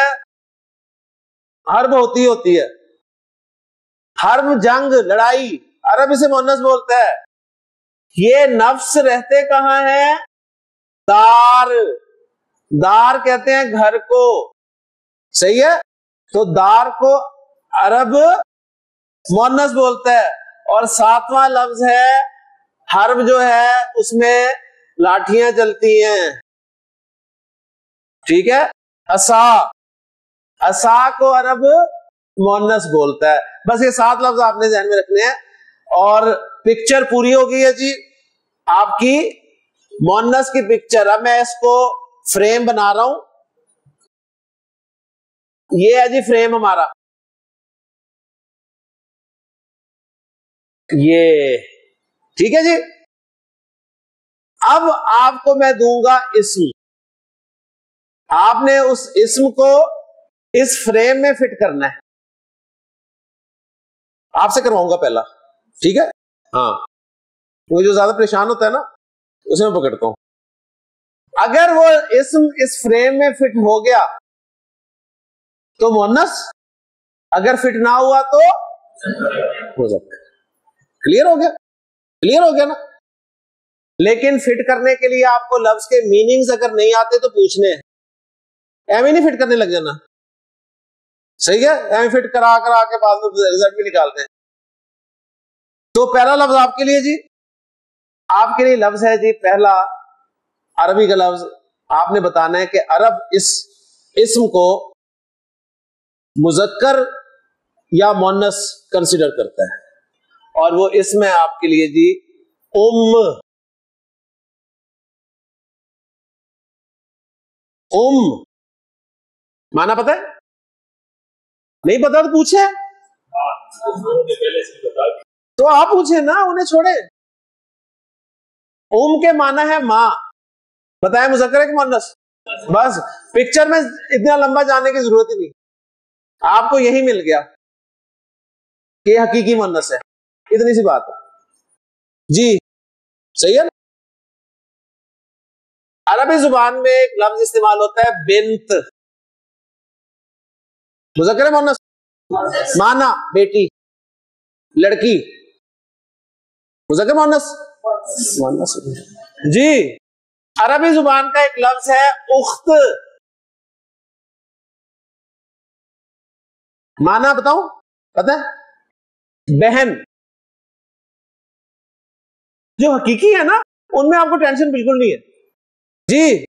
S2: حرب ہوتی ہے. حرب جنگ لڑائی, عرب اسے مونس بولتا ہے. یہ نفس رہتے کہاں ہیں؟ دار. دار کہتے ہیں گھر کو. صحیح ہے, تو دار کو عرب مونس بولتا ہے. اور 7واں لفظ ہے حرب, جو ہے اس میں لاٹھیاں چلتی ہیں. ٹھیک ہے. عصا، عصا کو عرب مؤنث بولتا ہے. بس یہ 7 لفظ آپ نے ذہن میں رکھنے ہیں اور پکچر پوری ہو گئی ہے جی آپ کی مؤنث کی پکچر. اب میں اس کو فریم بنا رہا ہوں. یہ ہے جی فریم ہمارا. یہ ٹھیک ہے جی. اب آپ کو میں دوں گا اسم. آپ نے اس اسم کو اس فریم میں فٹ کرنا ہے. آپ سے کرواؤں گا پہلا. ٹھیک ہے. ہاں وہ جو زیادہ پریشان ہوتا ہے نا اسے میں پکڑتا ہوں. اگر وہ اسم اس فریم میں فٹ ہو گیا تو مؤنث، اگر فٹ نہ ہوا تو مذکر. کلیئر ہو گیا؟ کلیئر ہو گیا نا. لیکن فٹ کرنے کے لیے آپ کو لفظ کے میننگز اگر نہیں آتے تو پوچھنے ہیں. ایویں نہیں فٹ کرنے لگ جانا. صحیح ہے. ایویں فٹ کرا کے بعد میں رزلٹ بھی نکالتے ہیں. تو پہلا لفظ آپ کے لیے جی، آپ کے لیے لفظ ہے جی پہلا عربی کا لفظ. آپ نے بتانا ہے کہ عرب اس اسم کو مذکر یا مؤنث کنسیڈر کرتا ہے. اور وہ اسم ہے آپ کے لیے جی مانا پتہ ہے؟ نہیں پتا تو پوچھے. تو آپ پوچھے نا، انہیں چھوڑے. کے مانا ہے ماں. بتائیں مذکر ہے کہ مؤنث؟ بس پکچر میں اتنا لمبا جانے کی ضرورت ہی نہیں. آپ کو یہی مل گیا کہ یہ حقیقی مؤنث ہے. اتنی سی بات ہے جی. صحیح ہے نا. عربی زبان میں ایک لفظ استعمال ہوتا ہے بنت. مذکر ہے مؤنث؟ مانا بیٹی، لڑکی. مذکر مؤنث جی. عربی زبان کا ایک لفظ ہے اخت. مانا بتاؤں؟ پتہ ہے؟ بہن. جو حقیقی ہے نا ان میں آپ کو ٹینشن بالکل نہیں ہے جی.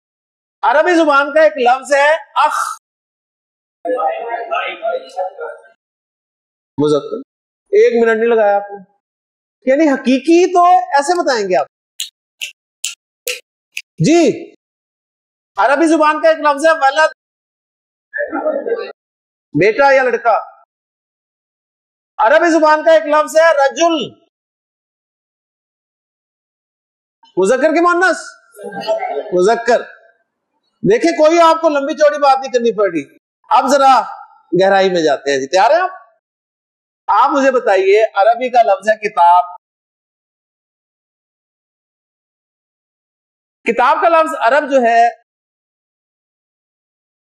S2: عربی زبان کا ایک لفظ ہے اخ. مذکر. 1 منٹ نہیں لگایا آپ نے. یعنی حقیقی تو ایسے بتائیں گے آپ جی. عربی زبان کا ایک لفظ ہے ولد، بیٹا یا لڑکا. عربی زبان کا ایک لفظ ہے رجل. مذکر کی مؤنث؟ مذکر. دیکھیں کوئی آپ کو لمبی چوڑی بات نہیں کرنی پڑی. اب ذرا گہرائی میں جاتے ہیں جی. تیار ہیں آپ؟ آپ مجھے بتائیے عربی کا لفظ ہے کتاب. کتاب کا لفظ عرب جو ہے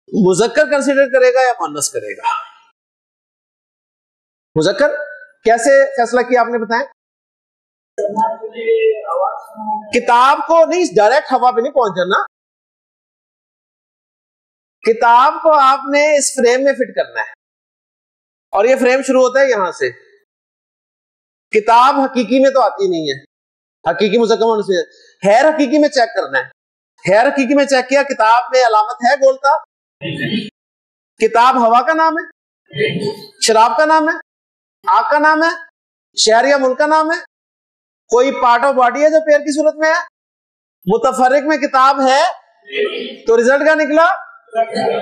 S2: مذکر کنسیڈر کرے گا یا مؤنث کرے گا؟ مذکر. کیسے فیصلہ کیا آپ نے بتائیں؟ کتاب کو نہیں ڈائریکٹ ہوا پہ نہیں پہنچ جانا. کتاب کو آپ نے اس فریم میں فٹ کرنا ہے اور یہ فریم شروع ہوتا ہے یہاں سے. کتاب حقیقی میں تو آتی نہیں ہے. حقیقی مذکر مؤنث ہے. خیر حقیقی میں چیک کرنا ہے. خیر حقیقی میں چیک کیا، کتاب میں علامت ہے گولتا؟ کتاب ہوا کا نام ہے؟ شراب کا نام ہے؟ آگ کا نام ہے؟ شہر یا ملک کا نام ہے؟ کوئی پارٹ آف باڈی ہے جو پیر کی صورت میں ہے؟ متفرق میں کتاب ہے تو رزلٹ کیا نکلا؟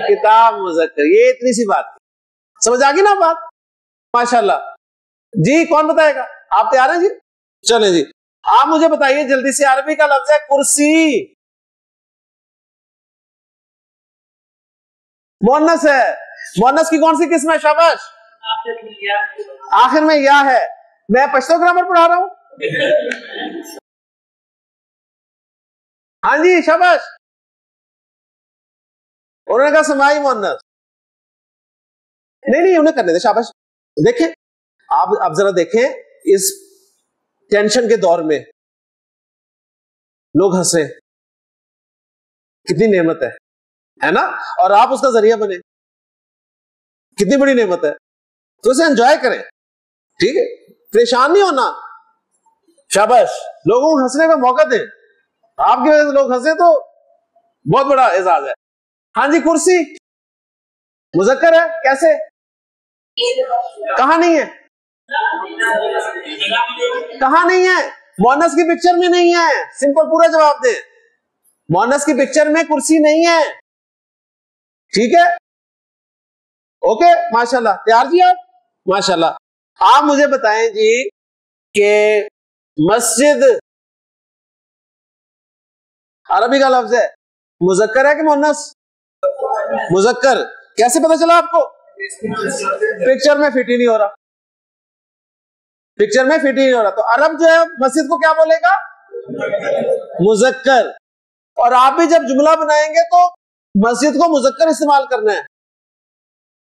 S2: کتاب مذکر. یہ اتنی سی بات سمجھ آ گئی نا بات؟ ماشاءاللہ جی. کون بتائے گا؟ آپ تیار ہیں جی؟ چلیں جی. آپ مجھے بتائیے جلدی سے. عربی کا لفظ ہے کرسی. مؤنث ہے. مؤنث کی کون سی قسم ہے؟ شاباش. آخر میں یا ہے. میں پشتو گرامر پڑھا رہا ہوں. ہاں جی شاباش. انہوں نے کہا سماعی مؤنث. نہیں انہیں کرنے دے. شاباش. دیکھیں آپ اب ذرا دیکھیں اس ٹینشن کے دور میں لوگ ہنسے. کتنی نعمت ہے نا. اور آپ اس کا ذریعہ بنے. کتنی بڑی نعمت ہے. تو اسے انجوائے کریں. ٹھیک ہے. پریشان نہیں ہونا. شاباش. لوگوں کو ہنسنے کا موقع دیں. آپ کی وجہ سے لوگ ہنسے تو بہت بڑا اعزاز ہے. ہاں جی, کرسی مذکر ہے, کیسے, کہاں نہیں ہے, کہاں نہیں ہے, مؤنث کی پکچر میں نہیں ہے. سمپل پورا جواب دیں, مؤنث کی پکچر میں کرسی نہیں ہے. ٹھیک ہے, اوکے, ماشاءاللہ. تیار جی آپ, ماشاءاللہ. آپ مجھے بتائیں جی کہ مسجد عربی کا لفظ ہے, مذکر ہے کہ مؤنث؟ مذکر. کیسے پتا چلا آپ کو؟ پکچر میں فٹ ہی نہیں ہو رہا, پکچر میں فٹ ہی نہیں ہو رہا. تو عرب جو ہے مسجد کو کیا بولے گا؟ مذکر. اور آپ بھی جب جملہ بنائیں گے تو مسجد کو مذکر استعمال کرنا ہے,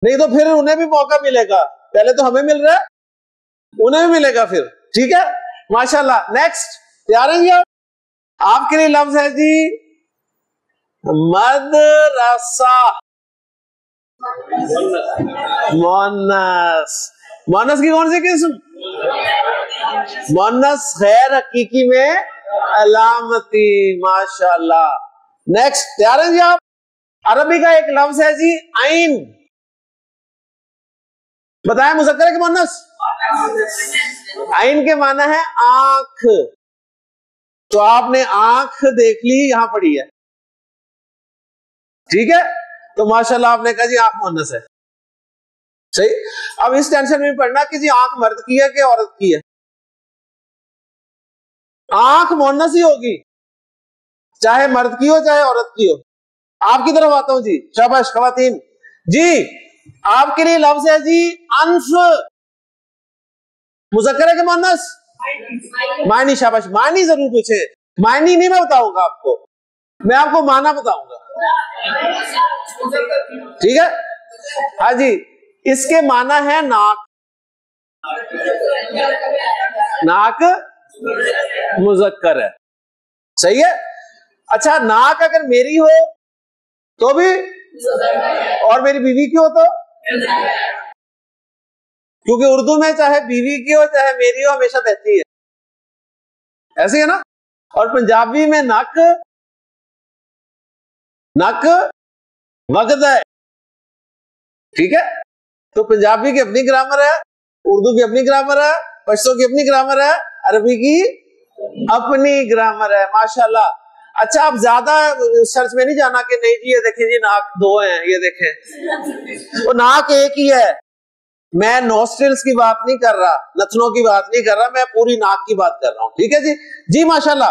S2: نہیں تو پھر انہیں بھی موقع ملے گا. پہلے تو ہمیں مل رہا ہے, انہیں بھی ملے گا پھر. ٹھیک ہے, ماشاءاللہ. نیکسٹ, تیار ہیں جی آپ؟ آپ کے لیے لفظ ہے جی مدرسہ. مؤنث. مؤنث کی کون سی قسم؟ مؤنث غیر حقیقی میں علامتی. ماشاءاللہ. نیکسٹ, تیار ہیں جی آپ؟ عربی کا ایک لفظ ہے جی عین. بتائیں مذکر ہے کہ مؤنث؟ عین کے معنی ہے آنکھ. تو آپ نے آنکھ دیکھ لی, یہاں پڑی ہے. ٹھیک ہے, تو ماشاءاللہ آپ نے کہا جی آنکھ مؤنث ہے. صحیح. اب اس ٹینشن میں پڑھنا کہ جی آنکھ مرد کی ہے کہ عورت کی ہے. آنکھ مؤنث ہی ہوگی, چاہے مرد کی ہو چاہے عورت کی ہو. آپ کی طرف آتا ہوں جی, شاباش خواتین. جی آپ کے لیے لفظ ہے جی انف. مذکر ہے کہ مؤنث؟ معنی. شاباش, معنی ضرور پوچھے. معنی نہیں میں بتاؤں گا آپ کو, میں آپ کو معنی بتاؤں گا. ٹھیک ہے, ہاں جی. اس کے معنی ہے ناک. ناک مذکر ہے. صحیح ہے. اچھا, ناک اگر میری ہو تو بھی, اور میری بیوی کی ہو تو, کیونکہ اردو میں چاہے بیوی کی ہو چاہے میری ہو ہمیشہ بہتی ہے, ایسے ہے نا. اور پنجابی میں نک وقت ہے. ٹھیک ہے, تو پنجابی کی اپنی گرامر ہے, اردو کی اپنی گرامر ہے, پشتو کی اپنی گرامر ہے, عربی کی اپنی گرامر ہے. ماشاءاللہ. اچھا, آپ زیادہ سرچ میں نہیں جانا کہ نہیں جی یہ دیکھیں جی ناک دو ہیں, یہ دیکھیں وہ ناک ایک ہی ہے. میں نوسٹرلز کی بات نہیں کر رہا, نتنوں کی بات نہیں کر رہا, میں پوری ناک کی بات کر رہا ہوں. ٹھیک ہے جی. جی ماشاءاللہ.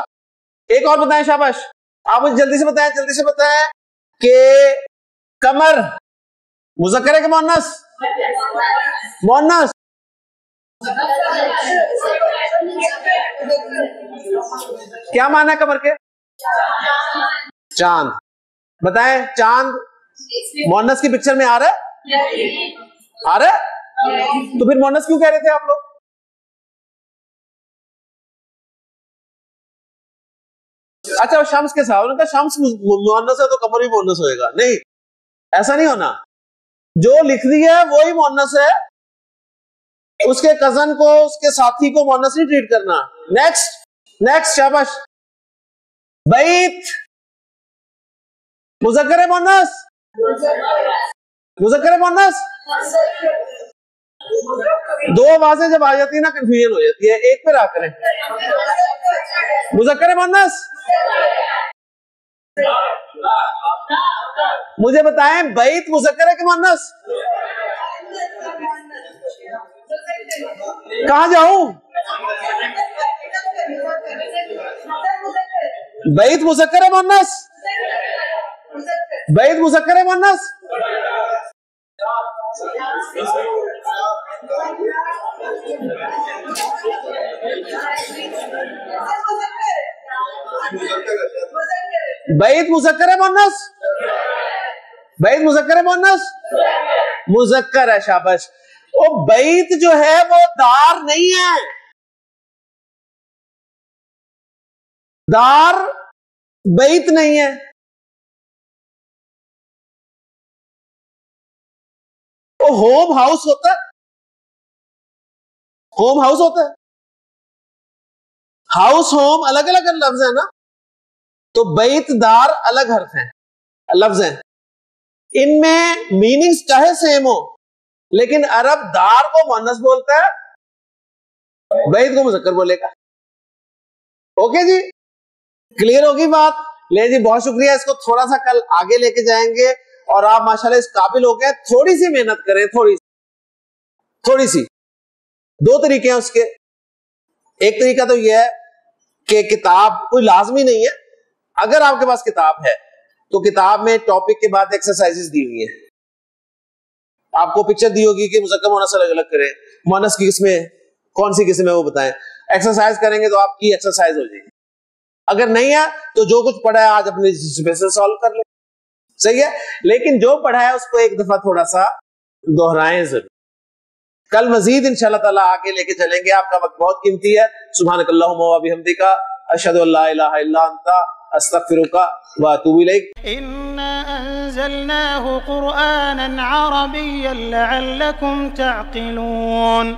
S2: ایک اور بتائیں, شاباش. آپ مجھے جلدی سے بتائیں کہ کمر مذکر ہے کہ مؤنث؟ مؤنث. کیا معنی ہے کمر کے؟ چاند. بتائیں چاند مؤنث کی پکچر میں آ رہا ہے؟ آ رہا ہے, تو پھر مؤنث کیوں کہہ رہے تھے آپ لوگ؟ اچھا, شمس کے ساتھ انہوں نے کہا شمس مؤنث ہے تو کمر بھی مؤنث ہوئے گا. نہیں, ایسا نہیں ہونا. جو لکھ دیا ہے وہی مؤنث ہے, اس کے کزن کو, اس کے ساتھی کو مؤنث نہیں ٹریٹ کرنا. نیکسٹ, شاباش. بیت مذکر ہے مؤنث؟ مذکر ہے مؤنث؟ دو آوازیں جب آ جاتی ہیں نا کنفیوژن ہو جاتی ہے. ایک پہ آ کریں. مذکر ہے مؤنث؟ مجھے بتائیں بیت مذکر ہے کہ مؤنث؟ کہاں جاؤں؟ بیت مذکر ہے مؤنث؟ بیت مذکر ہے مؤنث؟ بیت مذکر ہے مؤنث؟ بیت مذکر ہے مؤنث؟ مذکر ہے. شاباش. وہ بیت جو ہے وہ دار نہیں ہے. دار بیت نہیں ہے. وہ ہوم ہاؤس ہوتا ہے. ہوم ہاؤس ہوتا ہے. ہاؤس ہوم الگ الگ لفظ ہے نا. تو بیت دار الگ حرف ہیں، لفظ ہیں، ان میں میننگز چاہے سیم ہو لیکن عرب دار کو مؤنث بولتا ہے، بیت کو مذکر بولے گا. اوکے جی، کلیئر ہوگی بات؟ لے جی بہت شکریہ. اس کو تھوڑا سا کل آگے لے کے جائیں گے اور آپ ماشاءاللہ اس قابل ہو گئے. تھوڑی سی محنت کریں، تھوڑی سی. دو طریقے ہیں اس کے. ایک طریقہ تو یہ ہے کہ کتاب کوئی لازمی نہیں ہے، اگر آپ کے پاس کتاب ہے تو کتاب میں ٹاپک کے بعد ایکسرسائزز دی ہوئی ہیں. آپ کو پکچر دی ہوگی کہ مذکر مؤنث الگ الگ کریں، مؤنث کی قسمیں کون سی قسم ہے وہ بتائیں. ایکسرسائز کریں گے تو آپ کی ایکسرسائز ہو جائے گی. اگر نہیں ہے تو جو کچھ پڑھا ہے آج اپنی اسپیشل سالو کر لیں، صحیح ہے. لیکن جو پڑھا ہے اس کو ایک دفعہ تھوڑا سا دہرائیں ضرور. کل مزید انشاءاللہ تعالیٰ آگے لے کے چلیں گے. آپ کا وقت بہت قیمتی ہے. سبحانک اللہم و بحمدک، اشہد ان لا الہ الا انت، استغفرک واتوب الیک.
S3: إنا أنزلناه قرآنا عربيا لعلكم تعقلون.